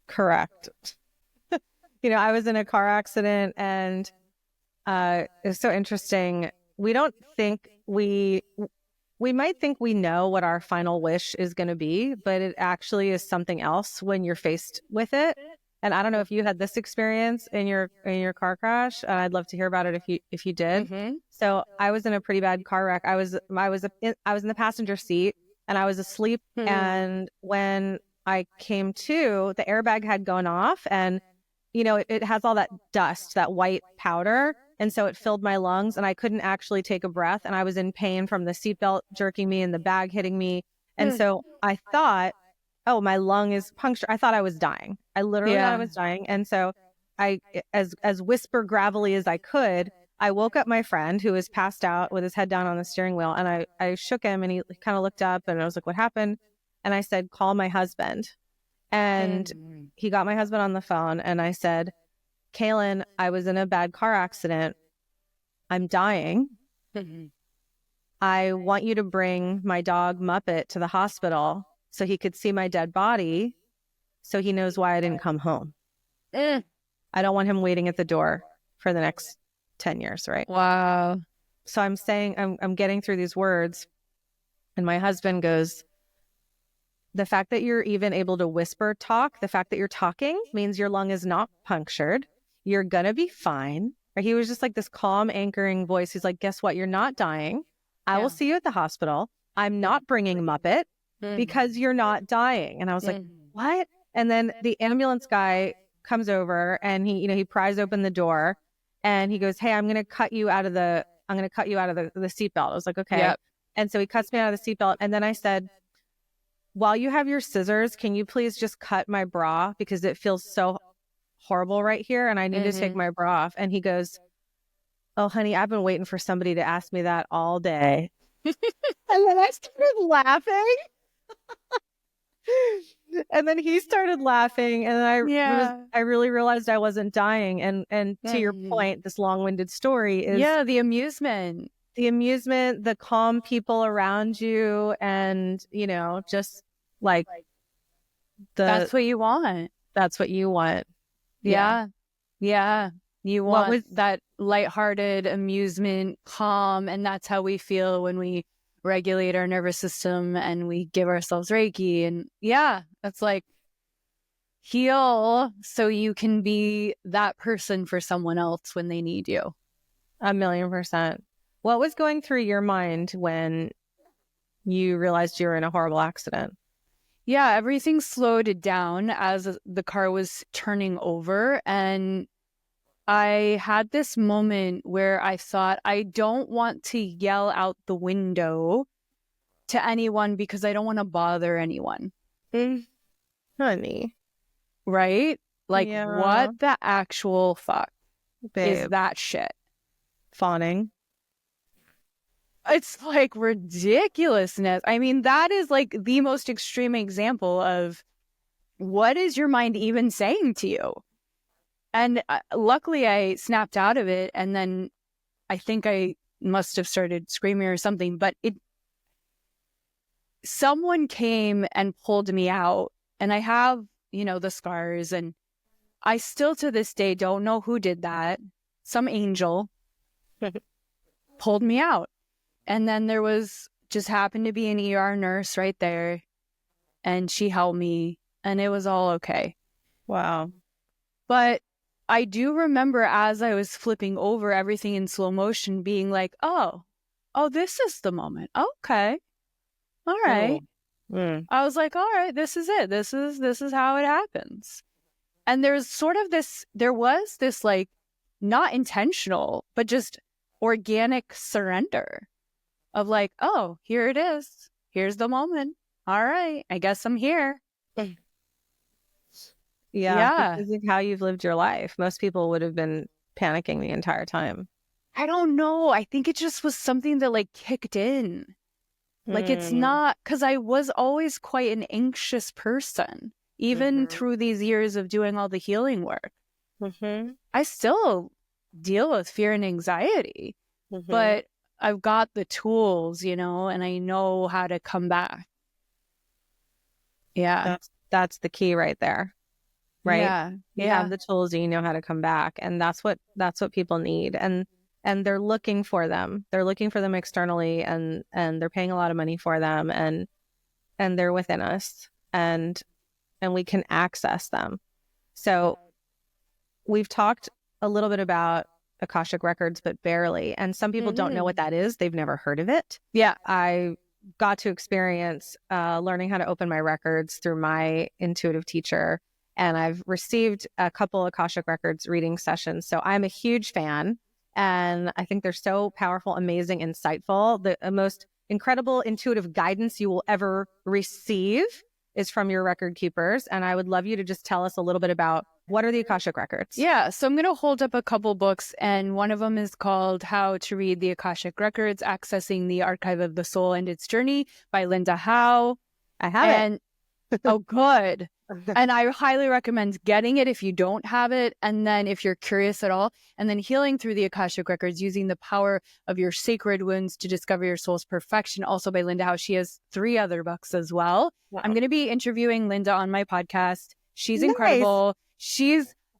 Correct. I was in a car accident, and it's so interesting. We don't think we might think we know what our final wish is going to be, but it actually is something else when you're faced with it. And I don't know if you had this experience in your car crash. I'd love to hear about it if you did. So I was in a pretty bad car wreck. I was in the passenger seat and I was asleep. And when I came to, the airbag had gone off, and it has all that dust, that white powder And so it filled my lungs and I couldn't actually take a breath. And I was in pain from the seatbelt jerking me and the bag hitting me. And so I thought, oh, my lung is punctured. I thought I was dying. I literally thought I was dying. And so I, as whisper gravelly as I could, I woke up my friend who was passed out with his head down on the steering wheel. And I shook him and he kind of looked up and I was like, what happened? And I said, call my husband. And he got my husband on the phone and I said, Kaylin, I was in a bad car accident. I'm dying. I want you to bring my dog Muppet to the hospital so he could see my dead body so he knows why I didn't come home. I don't want him waiting at the door for the next 10 years, right? Wow. So I'm saying, I'm getting through these words and my husband goes, the fact that you're even able to whisper talk, the fact that you're talking means your lung is not punctured. You're going to be fine. Or he was just like this calm, anchoring voice. He's like, guess what? You're not dying. I will see you at the hospital. I'm not bringing Muppet because you're not dying. And I was like, what? And then the ambulance guy comes over and he pries open the door and he goes, hey, I'm going to cut you out of the seatbelt. I was like, okay. Yep. And so he cuts me out of the seatbelt. And then I said, while you have your scissors, can you please just cut my bra because it feels so horrible right here and I need to take my bra off. And he goes, oh, honey, I've been waiting for somebody to ask me that all day. And then I started laughing. And then he started laughing and I really realized I wasn't dying. And to your point, this long-winded story is the amusement, the calm people around you and, just like that's what you want. That's what you want. Yeah. You want that lighthearted amusement, calm. And that's how we feel when we regulate our nervous system and we give ourselves Reiki. And that's like heal so you can be that person for someone else when they need you. 1,000,000%. What was going through your mind when you realized you were in a horrible accident? Yeah, everything slowed down as the car was turning over. And I had this moment where I thought, I don't want to yell out the window to anyone because I don't want to bother anyone. Honey. Right? Like, what the actual fuck is that shit? Fawning. It's like ridiculousness. I mean, that is like the most extreme example of what is your mind even saying to you? And luckily I snapped out of it. And then I think I must have started screaming or something, but someone came and pulled me out and I have, the scars and I still to this day don't know who did that. Some angel pulled me out. And then there just happened to be an ER nurse right there and she helped me and it was all okay. Wow. But I do remember as I was flipping over everything in slow motion being like, oh, this is the moment. Okay. All right. I was like, all right, this is it. This is how it happens. And there was this like not intentional, but just organic surrender of like, oh, here it is. Here's the moment. All right. I guess I'm here. Yeah. Because of how you've lived your life. Most people would have been panicking the entire time. I don't know. I think it just was something that like kicked in. Like it's not, because I was always quite an anxious person, even through these years of doing all the healing work. I still deal with fear and anxiety, but I've got the tools, and I know how to come back. Yeah. That's the key right there. Right? Yeah. You have the tools and you know how to come back. And that's what people need. And they're looking for them. They're looking for them externally and they're paying a lot of money for them and they're within us and we can access them. So we've talked a little bit about Akashic Records, but barely. And some people don't know what that is. They've never heard of it. Yeah. I got to experience learning how to open my records through my intuitive teacher. And I've received a couple Akashic Records reading sessions. So I'm a huge fan. And I think they're so powerful, amazing, insightful. The most incredible intuitive guidance you will ever receive is from your record keepers. And I would love you to just tell us a little bit about what are the Akashic Records? Yeah, so I'm going to hold up a couple books, and one of them is called How to Read the Akashic Records, Accessing the Archive of the Soul and Its Journey by Linda Howe. I have it. Oh, good. And I highly recommend getting it if you don't have it. And then if you're curious at all, and then Healing Through the Akashic Records, Using the Power of Your Sacred Wounds to Discover Your Soul's Perfection, also by Linda Howe. She has 3 other books as well. Wow. I'm going to be interviewing Linda on my podcast. She's incredible.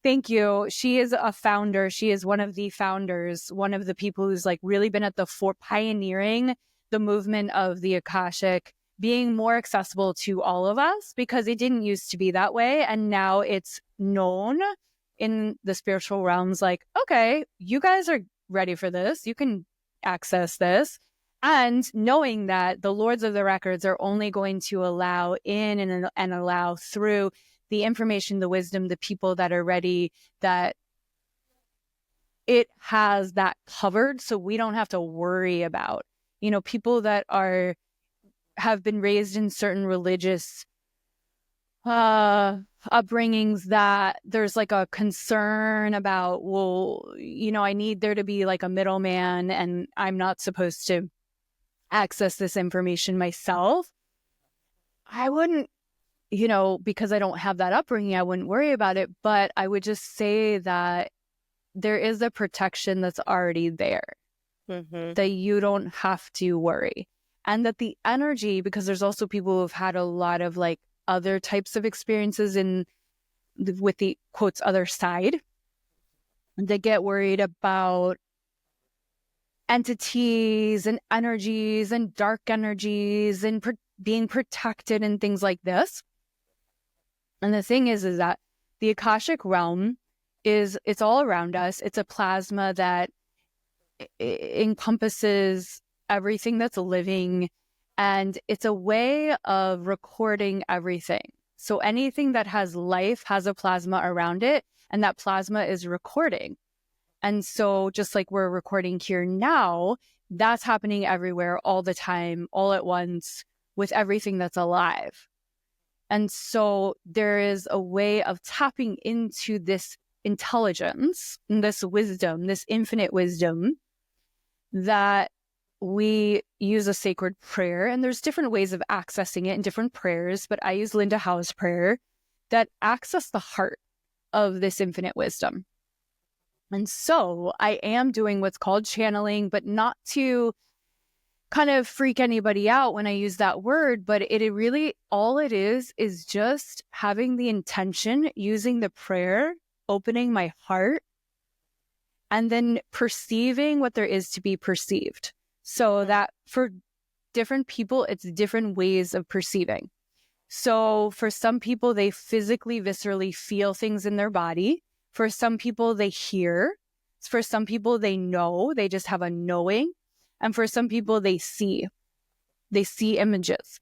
Thank you. She is a founder. She is one of the founders, one of the people who's like really been at the pioneering the movement of the Akashic being more accessible to all of us, because it didn't used to be that way. And now it's known in the spiritual realms, like, okay, you guys are ready for this. You can access this. And knowing that the Lords of the Records are only going to allow in and allow through the information, the wisdom, the people that are ready, that it has that covered. So we don't have to worry about, people that have been raised in certain religious upbringings, that there's like a concern about, well, I need there to be like a middleman and I'm not supposed to access this information myself. I wouldn't, because I don't have that upbringing, I wouldn't worry about it. But I would just say that there is a protection that's already there, that you don't have to worry. And that the energy, because there's also people who've had a lot of like other types of experiences with the quotes other side, they get worried about entities and energies and dark energies and being protected and things like this. And the thing is that the Akashic realm it's all around us. It's a plasma that encompasses everything that's living, and it's a way of recording everything. So anything that has life has a plasma around it, and that plasma is recording. And so just like we're recording here now, that's happening everywhere, all the time, all at once, with everything that's alive. And so there is a way of tapping into this intelligence, this wisdom, this infinite wisdom, that we use a sacred prayer. And there's different ways of accessing it in different prayers, but I use Linda Howe's prayer that access the heart of this infinite wisdom. And so I am doing what's called channeling, but not to kind of freak anybody out when I use that word, but it really, all it is just having the intention, using the prayer, opening my heart, and then perceiving what there is to be perceived. So that for different people, it's different ways of perceiving. So for some people, they physically, viscerally feel things in their body. For some people, they hear. For some people, they know. They just have a knowing. And for some people, they see. They see images.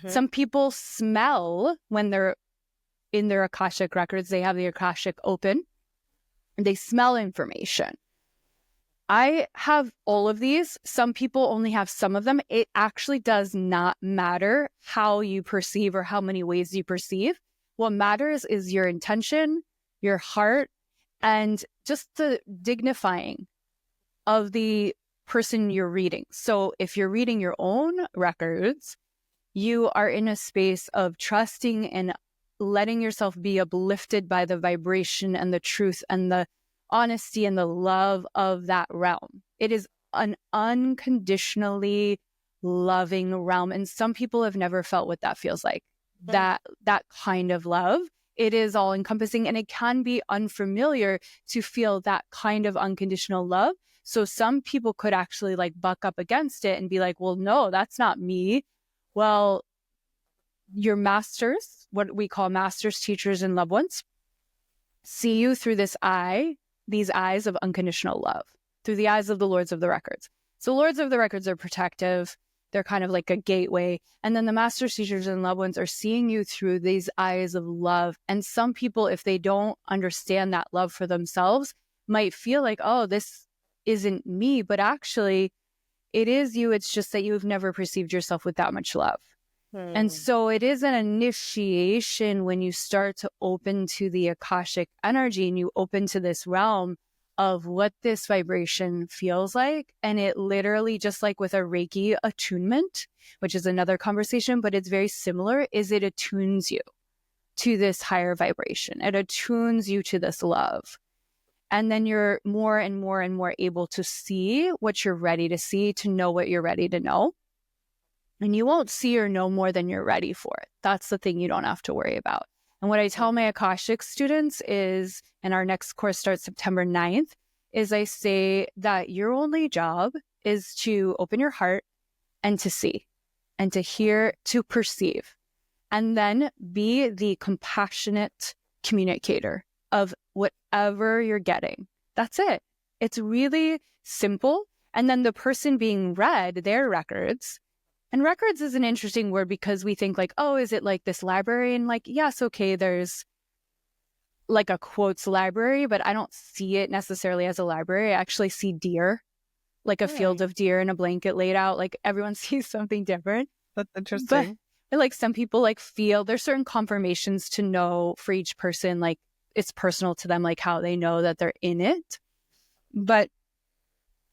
Some people smell when they're in their Akashic records. They have the Akashic open. And they smell information. I have all of these. Some people only have some of them. It actually does not matter how you perceive or how many ways you perceive. What matters is your intention, your heart, and just the dignifying of the person you're reading. So if you're reading your own records, you are in a space of trusting and letting yourself be uplifted by the vibration and the truth and the honesty and the love of that realm. It is an unconditionally loving realm. And some people have never felt what that feels like, that kind of love. It is all encompassing, and it can be unfamiliar to feel that kind of unconditional love. So some people could actually like buck up against it and be like, well, no, that's not me. Well, your masters, what we call masters, teachers, and loved ones, see you through these eyes of unconditional love, through the eyes of the Lords of the Records. So Lords of the Records are protective. They're kind of like a gateway. And then the masters, teachers, and loved ones are seeing you through these eyes of love. And some people, if they don't understand that love for themselves, might feel like, oh, this isn't me, but actually it is you. It's just that you've never perceived yourself with that much love. And so it is an initiation when you start to open to the Akashic energy and you open to this realm of what this vibration feels like. And it literally, just like with a Reiki attunement, which is another conversation, but it's very similar, is it attunes you to this higher vibration. It attunes you to this love. And then you're more and more and more able to see what you're ready to see, to know what you're ready to know. And you won't see or know more than you're ready for it. That's the thing you don't have to worry about. And what I tell my Akashic students is, and our next course starts September 9th, is I say that your only job is to open your heart and to see and to hear, to perceive, and then be the compassionate communicator of whatever you're getting. That's it. It's really simple. And then the person being read their records. And records is an interesting word because we think like, oh, is it like this library? And like, yes, okay, there's like a quotes library, but I don't see it necessarily as a library. I actually see deer, like a field of deer and a blanket laid out. Like everyone sees something different. That's interesting. But like some people like feel there's certain confirmations to know for each person, like it's personal to them, like how they know that they're in it. But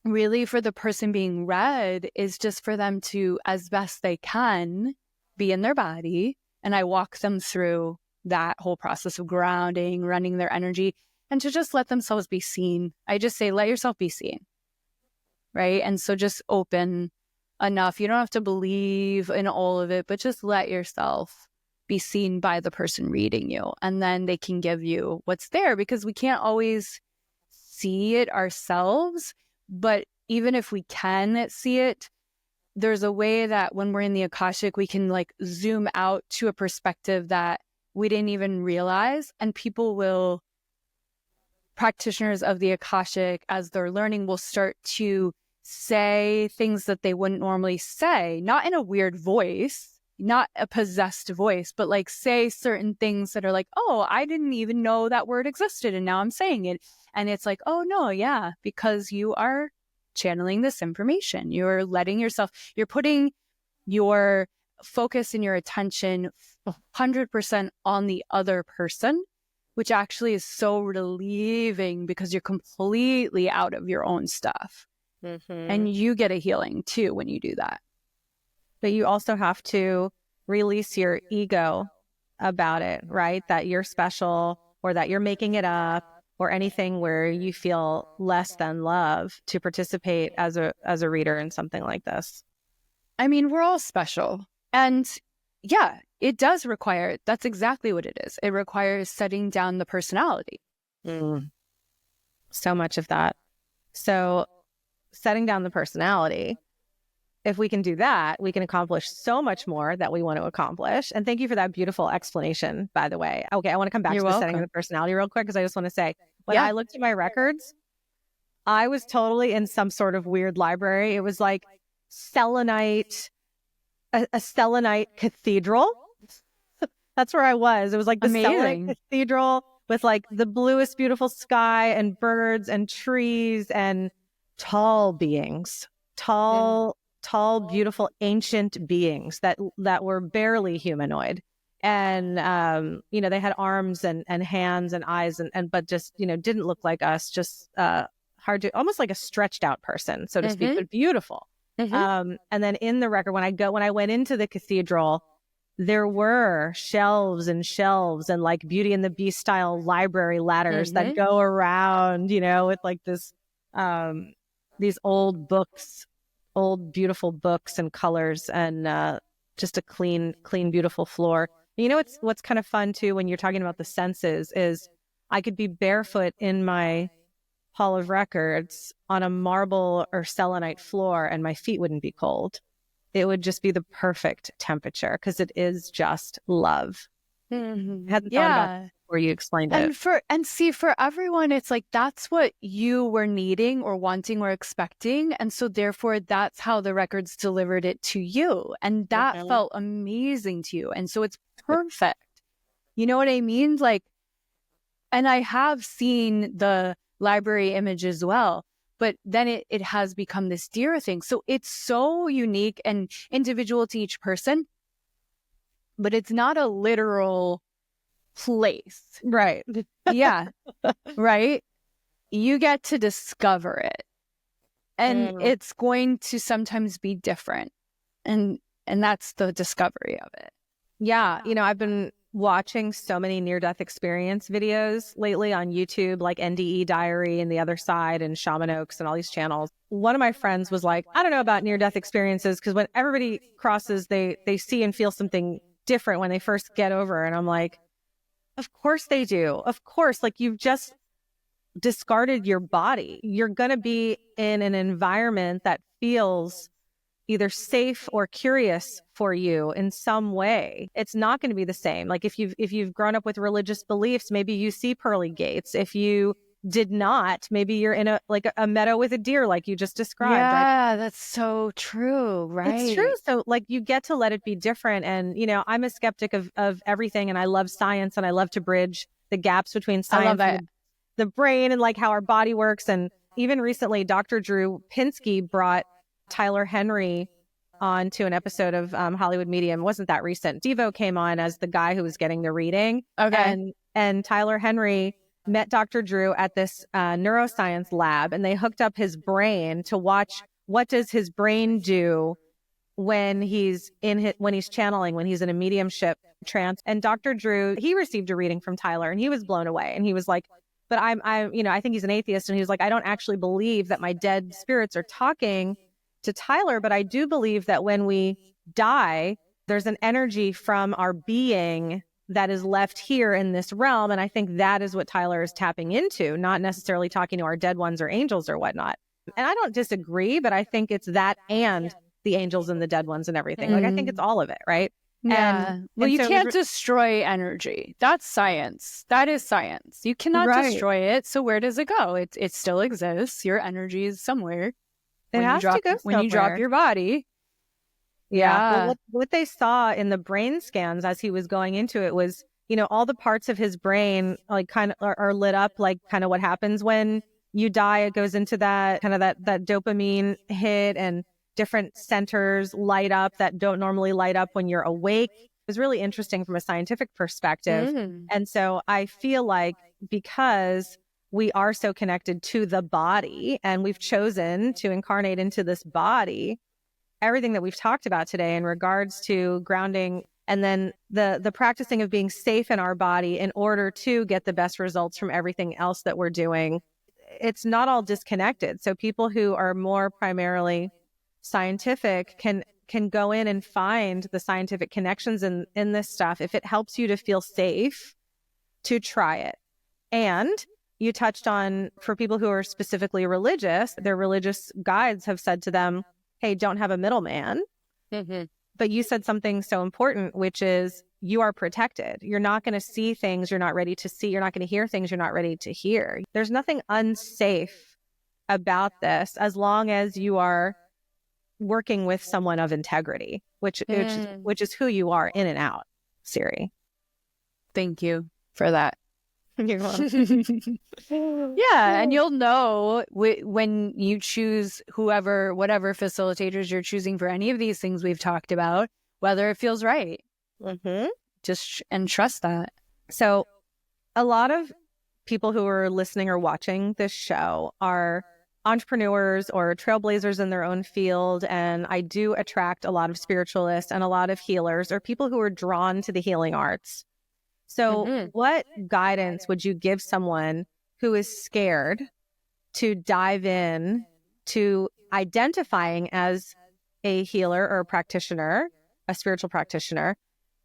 really for the person being read is just for them to, as best they can, be in their body. And I walk them through that whole process of grounding, running their energy, and to just let themselves be seen. I just say, let yourself be seen. Right. And so just open enough. You don't have to believe in all of it, but just let yourself be seen by the person reading you. And then they can give you what's there, because we can't always see it ourselves. But even if we can see it, there's a way that when we're in the Akashic, we can like zoom out to a perspective that we didn't even realize. And practitioners of the Akashic, as they're learning, will start to say things that they wouldn't normally say, not in a weird voice, not a possessed voice, but like say certain things that are like, oh, I didn't even know that word existed and now I'm saying it. And it's like, oh no, yeah, because you are channeling this information. You're letting yourself, you're putting your focus and your attention 100% on the other person, which actually is so relieving because you're completely out of your own stuff. And you get a healing too when you do that. But you also have to release your ego about it, right? That you're special or that you're making it up or anything where you feel less than love to participate as a reader in something like this. I mean, we're all special. And yeah, it does require, that's exactly what it is. It requires setting down the personality. So much of that. So setting down the personality, if we can do that, we can accomplish so much more that we want to accomplish. And thank you for that beautiful explanation, by the way. Okay, I want to come back to the setting of the personality real quick, because I just want to say, when I looked at my records, I was totally in some sort of weird library. It was like selenite, a selenite cathedral. That's where I was. It was like the selenite cathedral with like the bluest, beautiful sky and birds and trees and tall beings, tall, beautiful, ancient beings that were barely humanoid. And, they had arms and hands and eyes and but just, didn't look like us, just hard to, almost like a stretched out person, so to speak, but beautiful. And then in the record, when I went into the cathedral, there were shelves and like Beauty and the Beast style library ladders that go around, with like this, these old books, old beautiful books and colors, and just a clean, beautiful floor. What's kind of fun too when you're talking about the senses is I could be barefoot in my hall of records on a marble or selenite floor and my feet wouldn't be cold. It would just be the perfect temperature because it is just love. I hadn't thought about that before you explained it. For everyone, it's like that's what you were needing or wanting or expecting. And so therefore, that's how the records delivered it to you. And that felt amazing to you. And so it's perfect. You know what I mean? Like, and I have seen the library image as well. but then it has become this deer thing. So it's so unique and individual to each person, but it's not a literal place. Right. Yeah. Right. You get to discover it, and it's going to sometimes be different. And that's the discovery of it. Yeah. You know, I've been watching so many near-death experience videos lately on YouTube, like NDE Diary and The Other Side and Shaman Oaks and all these channels. One of my friends was like, I don't know about near-death experiences, because when everybody crosses, they see and feel something different when they first get over. And I'm like, of course they do. Of course. Like, you've just discarded your body. You're going to be in an environment that feels either safe or curious for you in some way. It's not going to be the same. Like, if you've grown up with religious beliefs, maybe you see pearly gates. If you did not, maybe you're in a meadow with a deer, like you just described. Yeah, right? that's so true. Right. It's true. So like, you get to let it be different. And, you know, I'm a skeptic of everything, and I love science, and I love to bridge the gaps between science and the brain and like how our body works. And even recently, Dr. Drew Pinsky brought Tyler Henry on to an episode of Hollywood Medium. It wasn't that recent. Devo came on as the guy who was getting the reading. Okay. And Tyler Henry met Dr. Drew at this neuroscience lab, and they hooked up his brain to watch what does his brain do when he's channeling, when he's in a mediumship trance. And Dr. Drew, he received a reading from Tyler, and he was blown away. And he was like, but I think he's an atheist. And he was like, I don't actually believe that my dead spirits are talking to Tyler, but I do believe that when we die, there's an energy from our being that is left here in this realm. And I think that is what Tyler is tapping into, not necessarily talking to our dead ones or angels or whatnot. And I don't disagree, but I think it's that and the angels and the dead ones and everything. Like, I think it's all of it, right? Yeah. Well, you can't destroy energy. That's science. That is science. You cannot destroy it. So where does it go? It still exists. Your energy is somewhere. It has to go when you drop your body. Yeah. Well, what they saw in the brain scans as he was going into it was, you know, all the parts of his brain like kind of are lit up, like kind of what happens when you die. It goes into that kind of that dopamine hit, and different centers light up that don't normally light up when you're awake. It was really interesting from a scientific perspective. And so I feel like, because we are so connected to the body and we've chosen to incarnate into this body, everything that we've talked about today in regards to grounding, and then the practicing of being safe in our body in order to get the best results from everything else that we're doing, it's not all disconnected. So people who are more primarily scientific can go in and find the scientific connections in this stuff. If it helps you to feel safe, to try it. And you touched on, for people who are specifically religious, their religious guides have said to them, hey, don't have a middleman. But you said something so important, which is you are protected. You're not going to see things you're not ready to see. You're not going to hear things you're not ready to hear. There's nothing unsafe about this, as long as you are working with someone of integrity, which is who you are in and out, Siri. Thank you for that. You're welcome. Yeah, and you'll know when you choose whatever facilitators you're choosing for any of these things we've talked about, whether it feels right. Just and trust that. So a lot of people who are listening or watching this show are entrepreneurs or trailblazers in their own field. And I do attract a lot of spiritualists and a lot of healers, or people who are drawn to the healing arts. So what guidance would you give someone who is scared to dive in to identifying as a healer or a practitioner, a spiritual practitioner,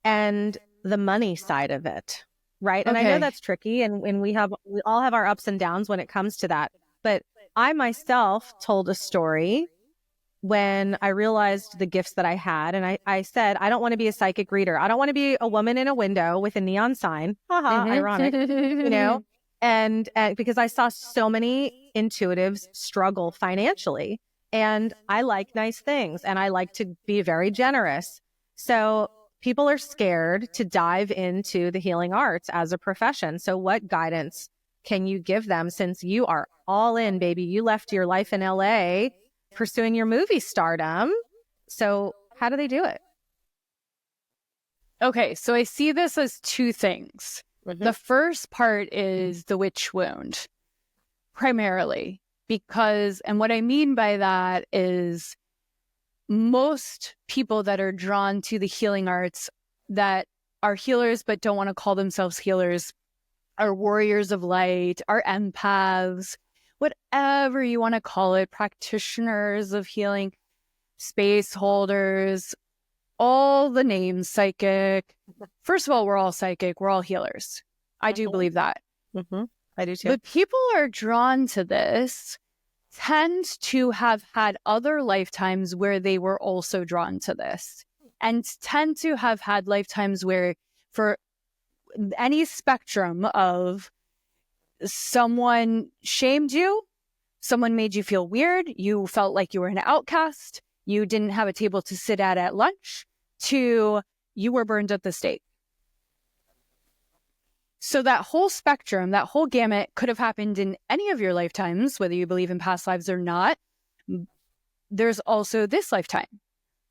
and the money side of it, right? And I know that's tricky, and we all have our ups and downs when it comes to that. But I myself told a story when I realized the gifts that I had. And I said, I don't want to be a psychic reader. I don't want to be a woman in a window with a neon sign. Ironic, you know? And because I saw so many intuitives struggle financially, and I like nice things and I like to be very generous. So people are scared to dive into the healing arts as a profession. So what guidance can you give them, since you are all in, baby. You left your life in LA pursuing your movie stardom. So how do they do it? Okay, so I see this as two things. The first part is the witch wound, primarily, because, and what I mean by that is most people that are drawn to the healing arts that are healers but don't want to call themselves healers are warriors of light, are empaths, whatever you want to call it, practitioners of healing, space holders, all the names, psychic. First of all, we're all psychic. We're all healers. I do believe that. I do too. But people are drawn to this tend to have had other lifetimes where they were also drawn to this, and tend to have had lifetimes where, for any spectrum of, someone shamed you, someone made you feel weird, you felt like you were an outcast, you didn't have a table to sit at lunch, to you were burned at the stake. So that whole spectrum, that whole gamut could have happened in any of your lifetimes, whether you believe in past lives or not. There's also this lifetime.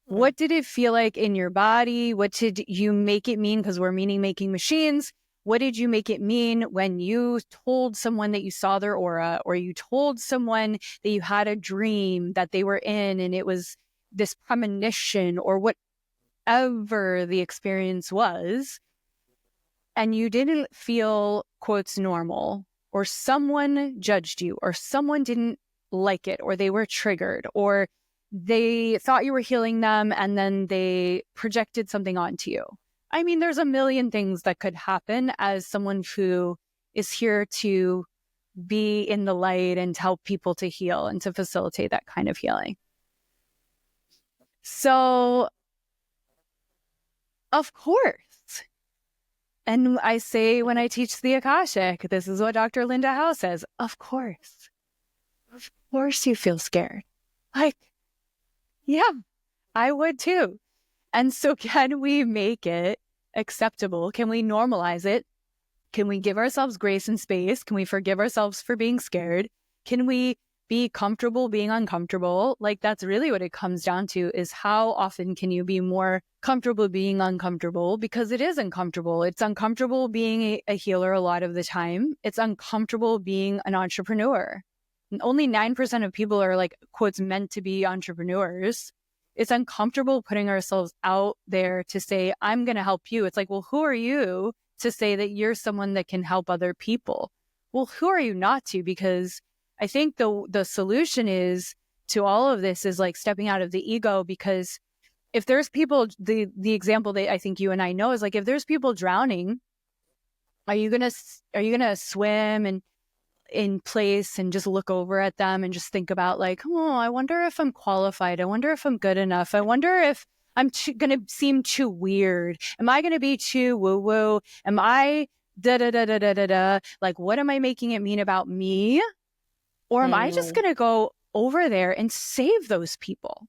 What did it feel like in your body? What did you make it mean? Because we're meaning-making machines. What did you make it mean when you told someone that you saw their aura, or you told someone that you had a dream that they were in and it was this premonition, or whatever the experience was, and you didn't feel, quotes, normal, or someone judged you, or someone didn't like it, or they were triggered, or they thought you were healing them and then they projected something onto you. I mean, there's a million things that could happen as someone who is here to be in the light and to help people to heal and to facilitate that kind of healing. So, of course, and I say when I teach the Akashic, this is what Dr. Linda Howe says, of course you feel scared. Like, yeah, I would too. And so can we make it acceptable? Can we normalize it? Can we give ourselves grace and space? Can we forgive ourselves for being scared? Can we be comfortable being uncomfortable? Like, that's really what it comes down to, is how often can you be more comfortable being uncomfortable? Because it is uncomfortable. It's uncomfortable being a healer a lot of the time. It's uncomfortable being an entrepreneur. Only 9% of people are, like, quotes, meant to be entrepreneurs. It's uncomfortable putting ourselves out there to say, I'm going to help you. It's like, well, who are you to say that you're someone that can help other people? Well, who are you not to? Because I think the solution is to all of this is like stepping out of the ego. Because if there's people, the example that I think you and I know is like, if there's people drowning, are you gonna swim and in place and just look over at them and just think about, like, oh, I wonder if I'm qualified. I wonder if I'm good enough. I wonder if I'm going to seem too weird. Am I going to be too woo-woo? Am I da-da-da-da-da-da-da? Like, what am I making it mean about me? Or am I just going to go over there and save those people?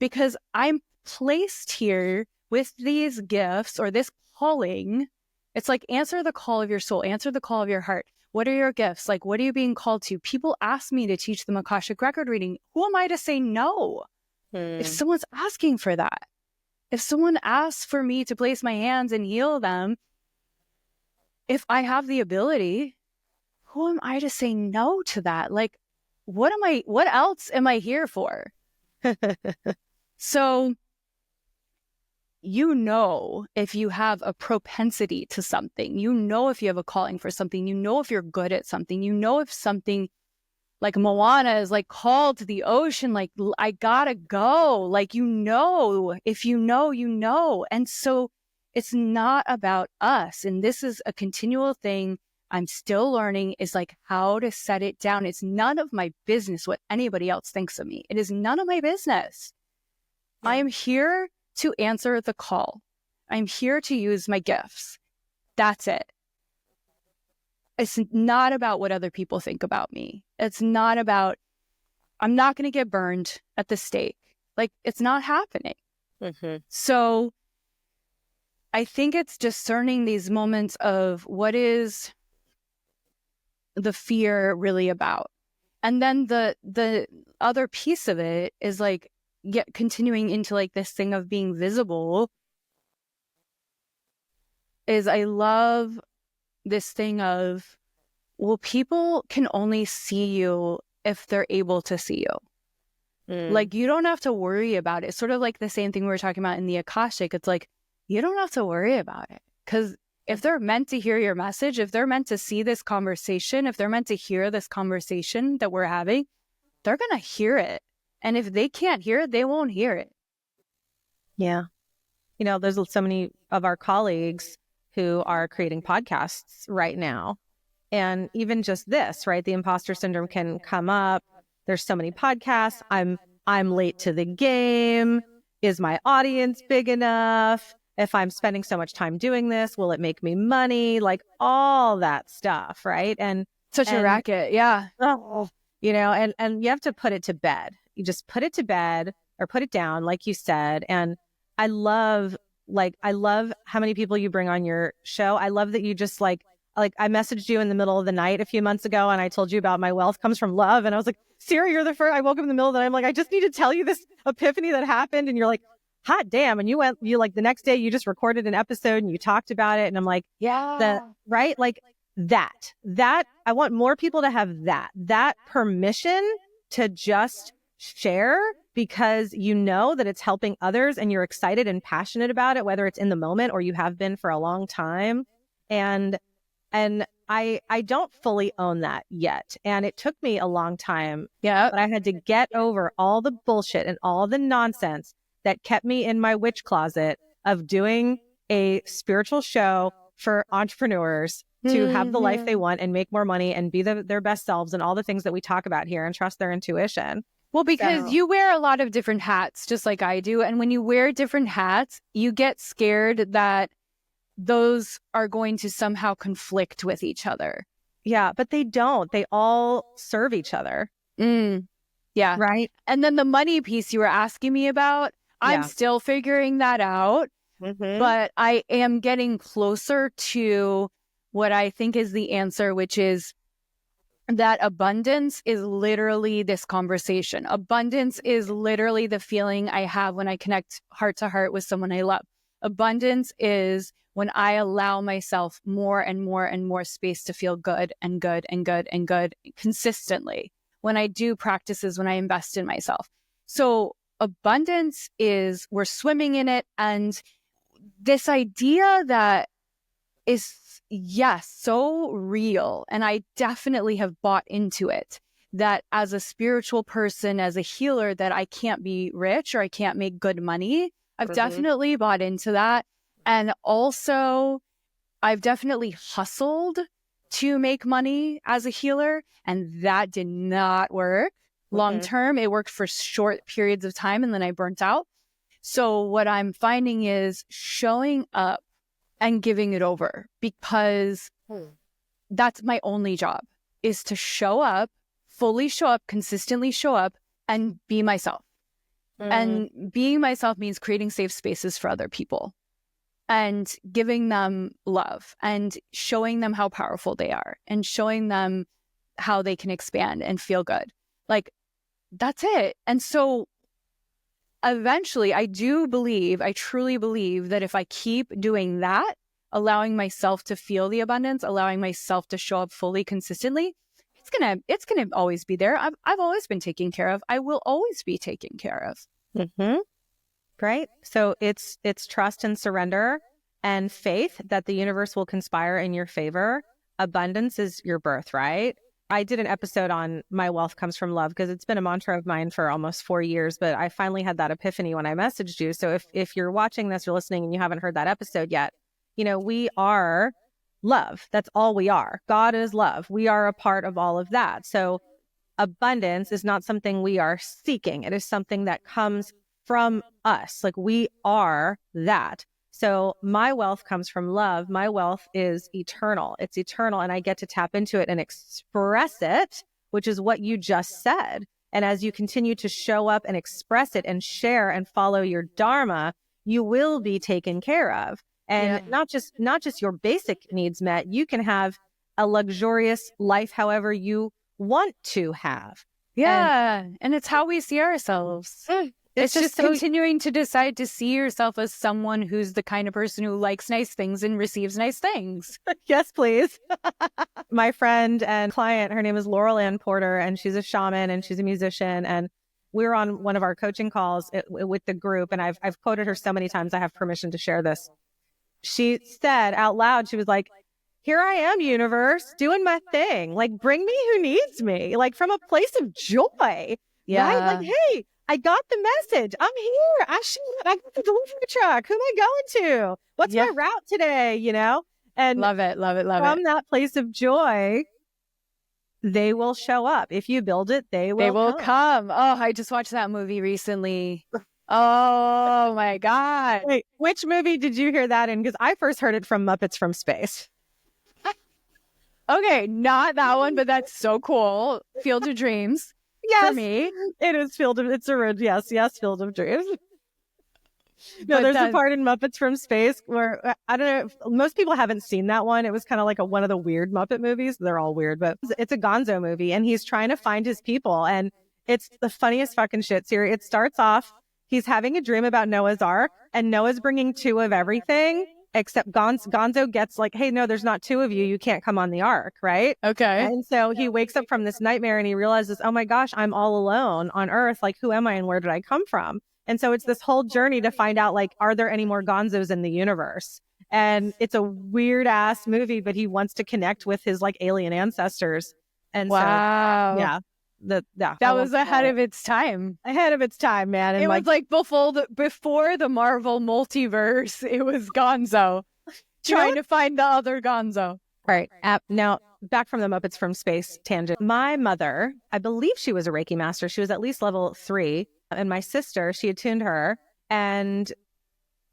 Because I'm placed here with these gifts or this calling. It's like, answer the call of your soul, answer the call of your heart. What are your gifts? Like, what are you being called to? People ask me to teach them Akashic record reading. Who am I to say no? If someone's asking for that, if someone asks for me to place my hands and heal them, if I have the ability, who am I to say no to that? Like, what else am I here for? So, if you have a propensity to something, if you have a calling for something, if you're good at something, if something like Moana is like called to the ocean, like, I gotta go, like, if you know. And so it's not about us. And this is a continual thing I'm still learning, is like how to set it down. It's none of my business what anybody else thinks of me. It is none of my business. I am here to answer the call. I'm here to use my gifts. That's it. It's not about what other people think about me. It's not about, I'm not going to get burned at the stake. Like, it's not happening. So I think it's discerning these moments of what is the fear really about? And then the other piece of it is like continuing into like this thing of being visible is I love this thing of, well, people can only see you if they're able to see you. Like, you don't have to worry about it. It's sort of like the same thing we were talking about in the Akashic. It's like, you don't have to worry about it. Because if they're meant to hear your message, if they're meant to see this conversation, if they're meant to hear this conversation that we're having, they're going to hear it. And if they can't hear it, they won't hear it. Yeah. You know, there's so many of our colleagues who are creating podcasts right now. And even just this, right? The imposter syndrome can come up. There's so many podcasts. I'm late to the game. Is my audience big enough? If I'm spending so much time doing this, will it make me money? Like all that stuff, right? And such a racket. Yeah. You know, and you have to put it to bed. You just put it to bed or put it down, like you said. And I love how many people you bring on your show. I love that you just like I messaged you in the middle of the night a few months ago and I told you about my wealth comes from love. And I was like, Siri, you're the first. I woke up in the middle of the night. I'm like, I just need to tell you this epiphany that happened. And you're like, hot damn. And you like the next day you just recorded an episode and you talked about it. And I'm like, yeah, right? Like that I want more people to have that permission to just share, because you know that it's helping others and you're excited and passionate about it, whether it's in the moment or you have been for a long time. And I don't fully own that yet. And it took me a long time. Yeah. But I had to get over all the bullshit and all the nonsense that kept me in my witch closet of doing a spiritual show for entrepreneurs to have the life they want and make more money and be their best selves and all the things that we talk about here and trust their intuition. Well, because you wear a lot of different hats, just like I do. And when you wear different hats, you get scared that those are going to somehow conflict with each other. Yeah, but they don't. They all serve each other. Yeah. Right. And then the money piece you were asking me about, I'm still figuring that out. But I am getting closer to what I think is the answer, which is that abundance is literally this conversation. Abundance is literally the feeling I have when I connect heart to heart with someone I love. Abundance is when I allow myself more and more and more space to feel good and good and good and good consistently. When I do practices, when I invest in myself. So abundance is, we're swimming in it. And this idea that is, yes, so real. And I definitely have bought into it, that as a spiritual person, as a healer, that I can't be rich or I can't make good money. I've definitely bought into that. And also, I've definitely hustled to make money as a healer. And that did not work long term. It worked for short periods of time and then I burnt out. So what I'm finding is showing up and giving it over, because that's my only job, is to show up, fully show up, consistently show up and be myself. And being myself means creating safe spaces for other people and giving them love and showing them how powerful they are and showing them how they can expand and feel good. Like, that's it. And so eventually, I truly believe that if I keep doing that, allowing myself to feel the abundance, allowing myself to show up fully, consistently, it's gonna always be there. I've always been taken care of. I will always be taken care of. Right. So it's trust and surrender and faith that the universe will conspire in your favor. Abundance is your birthright. I did an episode on my wealth comes from love because it's been a mantra of mine for almost 4 years, but I finally had that epiphany when I messaged you. So if you're watching this, you're listening and you haven't heard that episode yet, you know, we are love. That's all we are. God is love. We are a part of all of that. So abundance is not something we are seeking. It is something that comes from us. Like, we are that. So my wealth comes from love. My wealth is eternal. It's eternal. And I get to tap into it and express it, which is what you just said. And as you continue to show up and express it and share and follow your dharma, you will be taken care of. And not just your basic needs met. You can have a luxurious life however you want to have. Yeah. And it's how we see ourselves. It's just continuing to decide to see yourself as someone who's the kind of person who likes nice things and receives nice things. Yes, please. My friend and client, her name is Laurel Ann Porter, and she's a shaman and she's a musician. And we were on one of our coaching calls with the group, and I've quoted her so many times, I have permission to share this. She said out loud, she was like, here I am, universe, doing my thing. Like, bring me who needs me, like from a place of joy. Yeah. Right? Like, hey, I got the message. I'm here. I got the delivery truck. Who am I going to? What's my route today? You know? And love it. From that place of joy, they will show up. If you build it, they will come. Oh, I just watched that movie recently. Oh my God. Wait, which movie did you hear that in? Because I first heard it from Muppets from Space. Okay, not that one, but that's so cool. Field of Dreams. Yes, for me. It is Field of, it's a, yes, Field of Dreams. No, there's a part in Muppets from Space where, I don't know, most people haven't seen that one. It was kind of like one of the weird Muppet movies. They're all weird, but it's a gonzo movie, and he's trying to find his people, and it's the funniest fucking shit, Siri. It starts off, he's having a dream about Noah's Ark, and Noah's bringing 2 of everything, except Gonzo gets like, hey, no, there's not 2 of you. You can't come on the ark, right? Okay. And so he wakes up from this nightmare and he realizes, oh my gosh, I'm all alone on Earth. Like, who am I and where did I come from? And so it's this whole journey to find out, like, are there any more Gonzos in the universe? And it's a weird ass movie, but he wants to connect with his like alien ancestors. And wow. So, yeah. That was ahead of its time. Ahead of its time, man. And it was like before the Marvel multiverse, it was Gonzo trying to find the other Gonzo. Right. Now, back from the Muppets from Space tangent. My mother, I believe she was a Reiki master. She was at least level 3. And my sister, she attuned her. And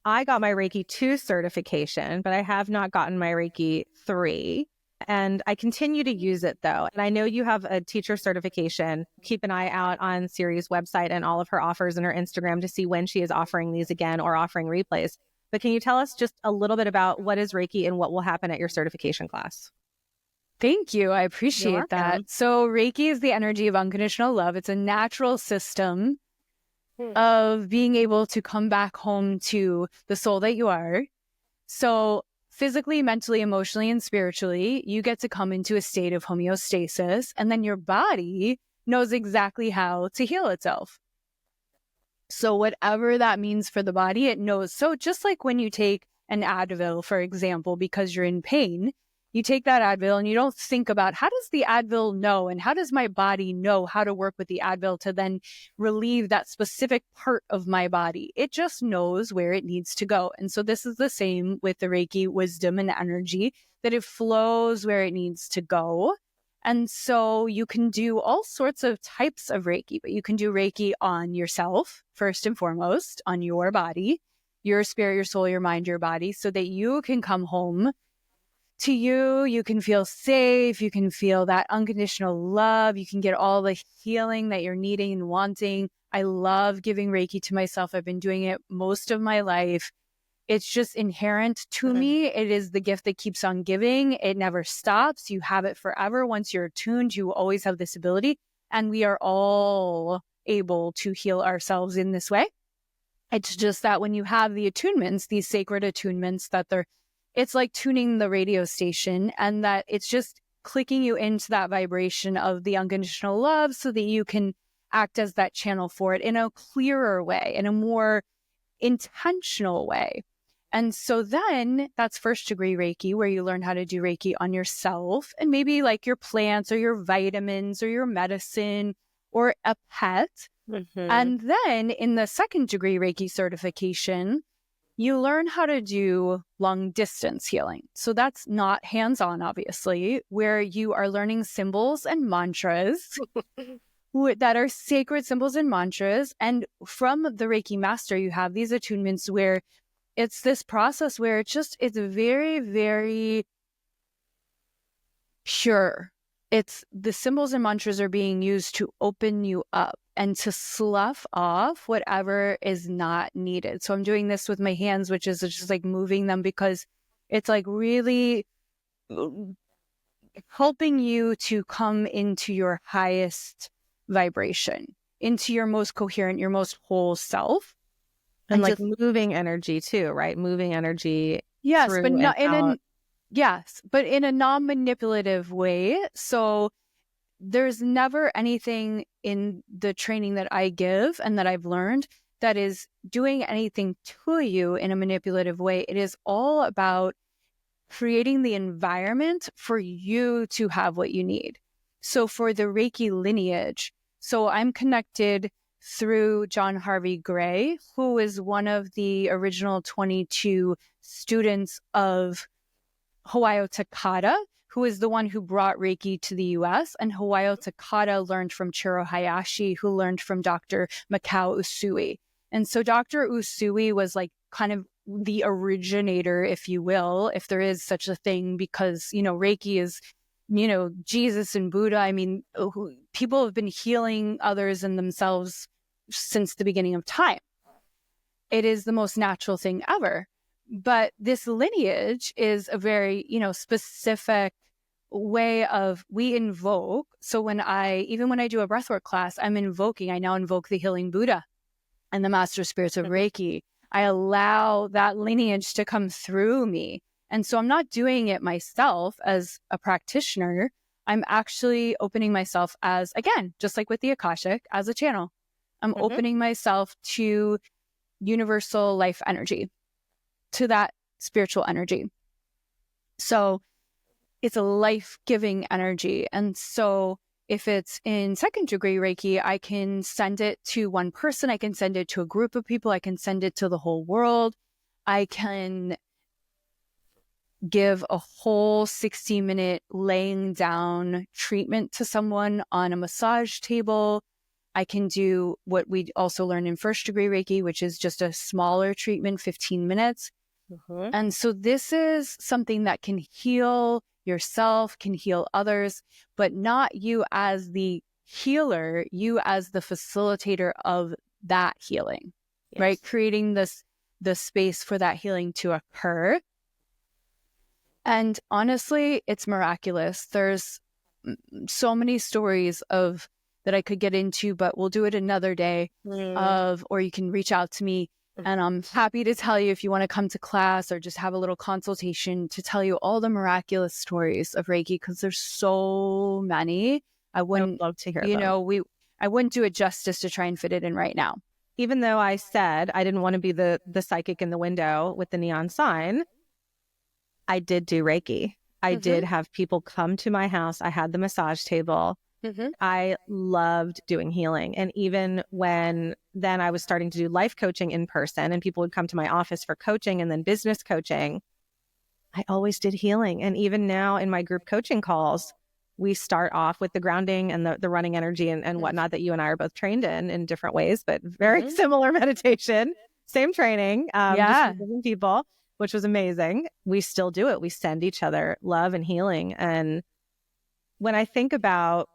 I got my Reiki 2 certification, but I have not gotten my Reiki 3. And I continue to use it, though. And I know you have a teacher certification. Keep an eye out on Siri's website and all of her offers and her Instagram to see when she is offering these again or offering replays. But can you tell us just a little bit about what is Reiki and what will happen at your certification class? Thank you. I appreciate that. So Reiki is the energy of unconditional love. It's a natural system of being able to come back home to the soul that you are. So physically, mentally, emotionally, and spiritually, you get to come into a state of homeostasis, and then your body knows exactly how to heal itself. So whatever that means for the body, it knows. So just like when you take an Advil, for example, because you're in pain, you take that Advil and you don't think about how does the Advil know and how does my body know how to work with the Advil to then relieve that specific part of my body. It just knows where it needs to go. And so this is the same with the Reiki wisdom and energy, that it flows where it needs to go. And so you can do all sorts of types of Reiki, but you can do Reiki on yourself, first and foremost, on your body, your spirit, your soul, your mind, your body, so that you can come home to you. You can feel safe. You can feel that unconditional love. You can get all the healing that you're needing and wanting. I love giving Reiki to myself. I've been doing it most of my life. It's just inherent to me. It is the gift that keeps on giving. It never stops. You have it forever. Once you're attuned, you always have this ability. And we are all able to heal ourselves in this way. It's just that when you have the attunements, these sacred attunements, it's like tuning the radio station, and that it's just clicking you into that vibration of the unconditional love so that you can act as that channel for it in a clearer way, in a more intentional way. And so then that's first degree Reiki, where you learn how to do Reiki on yourself and maybe like your plants or your vitamins or your medicine or a pet. And then in the second degree Reiki certification, you learn how to do long distance healing. So that's not hands-on, obviously, where you are learning symbols and mantras that are sacred symbols and mantras. And from the Reiki master, you have these attunements where it's this process where it's very, very pure. It's the symbols and mantras are being used to open you up and to slough off whatever is not needed. So I'm doing this with my hands, which is just like moving them because it's like really helping you to come into your highest vibration, into your most coherent, your most whole self. And like moving energy too, right? Moving energy yes, through but not and out. yes, but in a non-manipulative way. So there's never anything in the training that I give and that I've learned that is doing anything to you in a manipulative way. It is all about creating the environment for you to have what you need. So for the Reiki lineage, so I'm connected through John Harvey Gray, who is one of the original 22 students of Hawayo Takata, who is the one who brought Reiki to the US. And Hawayo Takata learned from Chiro Hayashi, who learned from Dr. Mikao Usui. And so Dr. Usui was like kind of the originator, if you will, if there is such a thing, because, Reiki is, Jesus and Buddha. I mean, people have been healing others and themselves since the beginning of time. It is the most natural thing ever. But this lineage is a very, specific way of, we invoke. So even when I do a breathwork class, I now invoke the healing Buddha and the master spirits of Reiki. I allow that lineage to come through me. And so I'm not doing it myself as a practitioner. I'm actually opening myself as, again, just like with the Akashic, as a channel. I'm opening myself to universal life energy, to that spiritual energy. So it's a life-giving energy. And so if it's in second degree Reiki, I can send it to one person. I can send it to a group of people. I can send it to the whole world. I can give a whole 60-minute laying down treatment to someone on a massage table. I can do what we also learn in first degree Reiki, which is just a smaller treatment, 15 minutes. And so this is something that can heal yourself, can heal others, but not you as the healer, you as the facilitator of that healing, right? Creating the space for that healing to occur. And honestly, it's miraculous. There's so many stories that I could get into, but we'll do it another day or you can reach out to me. And I'm happy to tell you if you want to come to class or just have a little consultation to tell you all the miraculous stories of Reiki, because there's so many. I would love to hear them. I wouldn't do it justice to try and fit it in right now. Even though I said I didn't want to be the psychic in the window with the neon sign, I did do Reiki. I did have people come to my house. I had the massage table. I loved doing healing. And even when then I was starting to do life coaching in person and people would come to my office for coaching and then business coaching, I always did healing. And even now in my group coaching calls, we start off with the grounding and the running energy and whatnot that you and I are both trained in different ways, but very similar meditation, same training, just with different people, which was amazing. We still do it. We send each other love and healing. And when I think about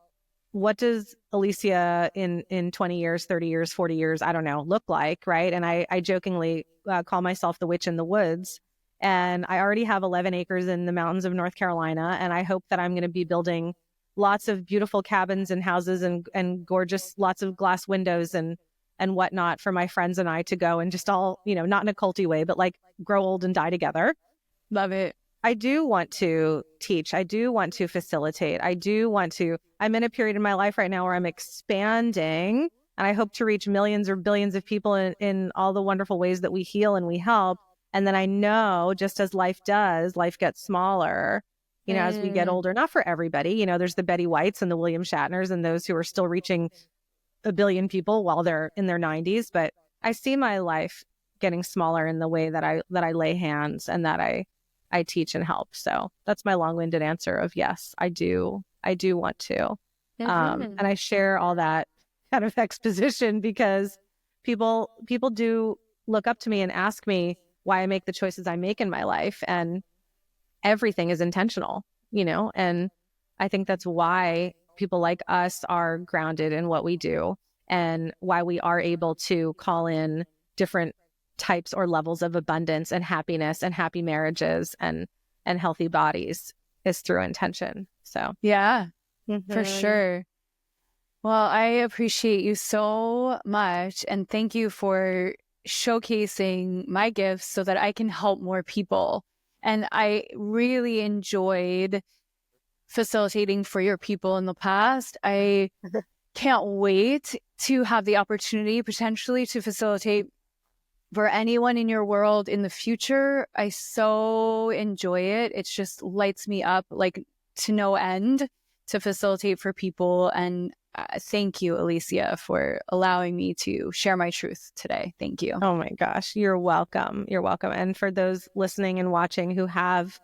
what does Elysia in 20 years, 30 years, 40 years, I don't know, look like, right? And I jokingly call myself the witch in the woods. And I already have 11 acres in the mountains of North Carolina. And I hope that I'm going to be building lots of beautiful cabins and houses and gorgeous, lots of glass windows and whatnot for my friends and I to go and just all, not in a culty way, but like grow old and die together. Love it. I do want to teach. I do want to facilitate. I'm in a period in my life right now where I'm expanding, and I hope to reach millions or billions of people in all the wonderful ways that we heal and we help. And then I know, just as life does, life gets smaller, as we get older. Not for everybody. There's the Betty Whites and the William Shatners and those who are still reaching a billion people while they're in their 90s. But I see my life getting smaller in the way that I lay hands and that I teach and help. So that's my long-winded answer of yes, I do want to. And I share all that kind of exposition because people do look up to me and ask me why I make the choices I make in my life. And everything is intentional, and I think that's why people like us are grounded in what we do and why we are able to call in different types or levels of abundance and happiness and happy marriages and healthy bodies. is through intention. So yeah, for sure. Well, I appreciate you so much. And thank you for showcasing my gifts so that I can help more people. And I really enjoyed facilitating for your people in the past. I can't wait to have the opportunity potentially to facilitate for anyone in your world in the future. I so enjoy it. It just lights me up like to no end to facilitate for people. And thank you, Elysia, for allowing me to share my truth today. Thank you. Oh my gosh, you're welcome. You're welcome. And for those listening and watching who have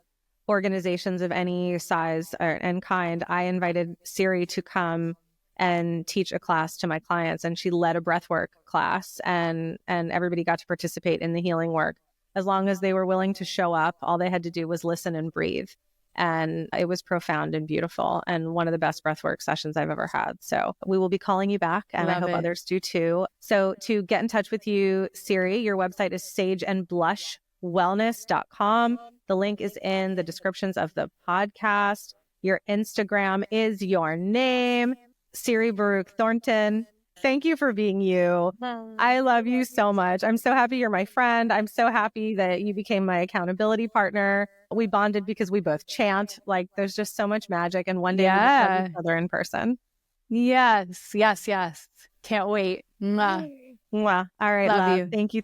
organizations of any size and kind, I invited Siri to come and teach a class to my clients, and she led a breathwork class, and everybody got to participate in the healing work. As long as they were willing to show up, all they had to do was listen and breathe. And it was profound and beautiful, and one of the best breathwork sessions I've ever had. So we will be calling you back, and I hope others do too. So to get in touch with you, Siri, your website is sageandblushwellness.com. The link is in the descriptions of the podcast. Your Instagram is your name, Siri Baruc Thornton. Thank you for being you. I love you so much. I'm so happy you're my friend. I'm so happy that you became my accountability partner. We bonded because we both chant. Like, there's just so much magic. And one day we'll love each other in person. Yes. Can't wait. Mwah. Mwah. All right, love love. you. Thank you.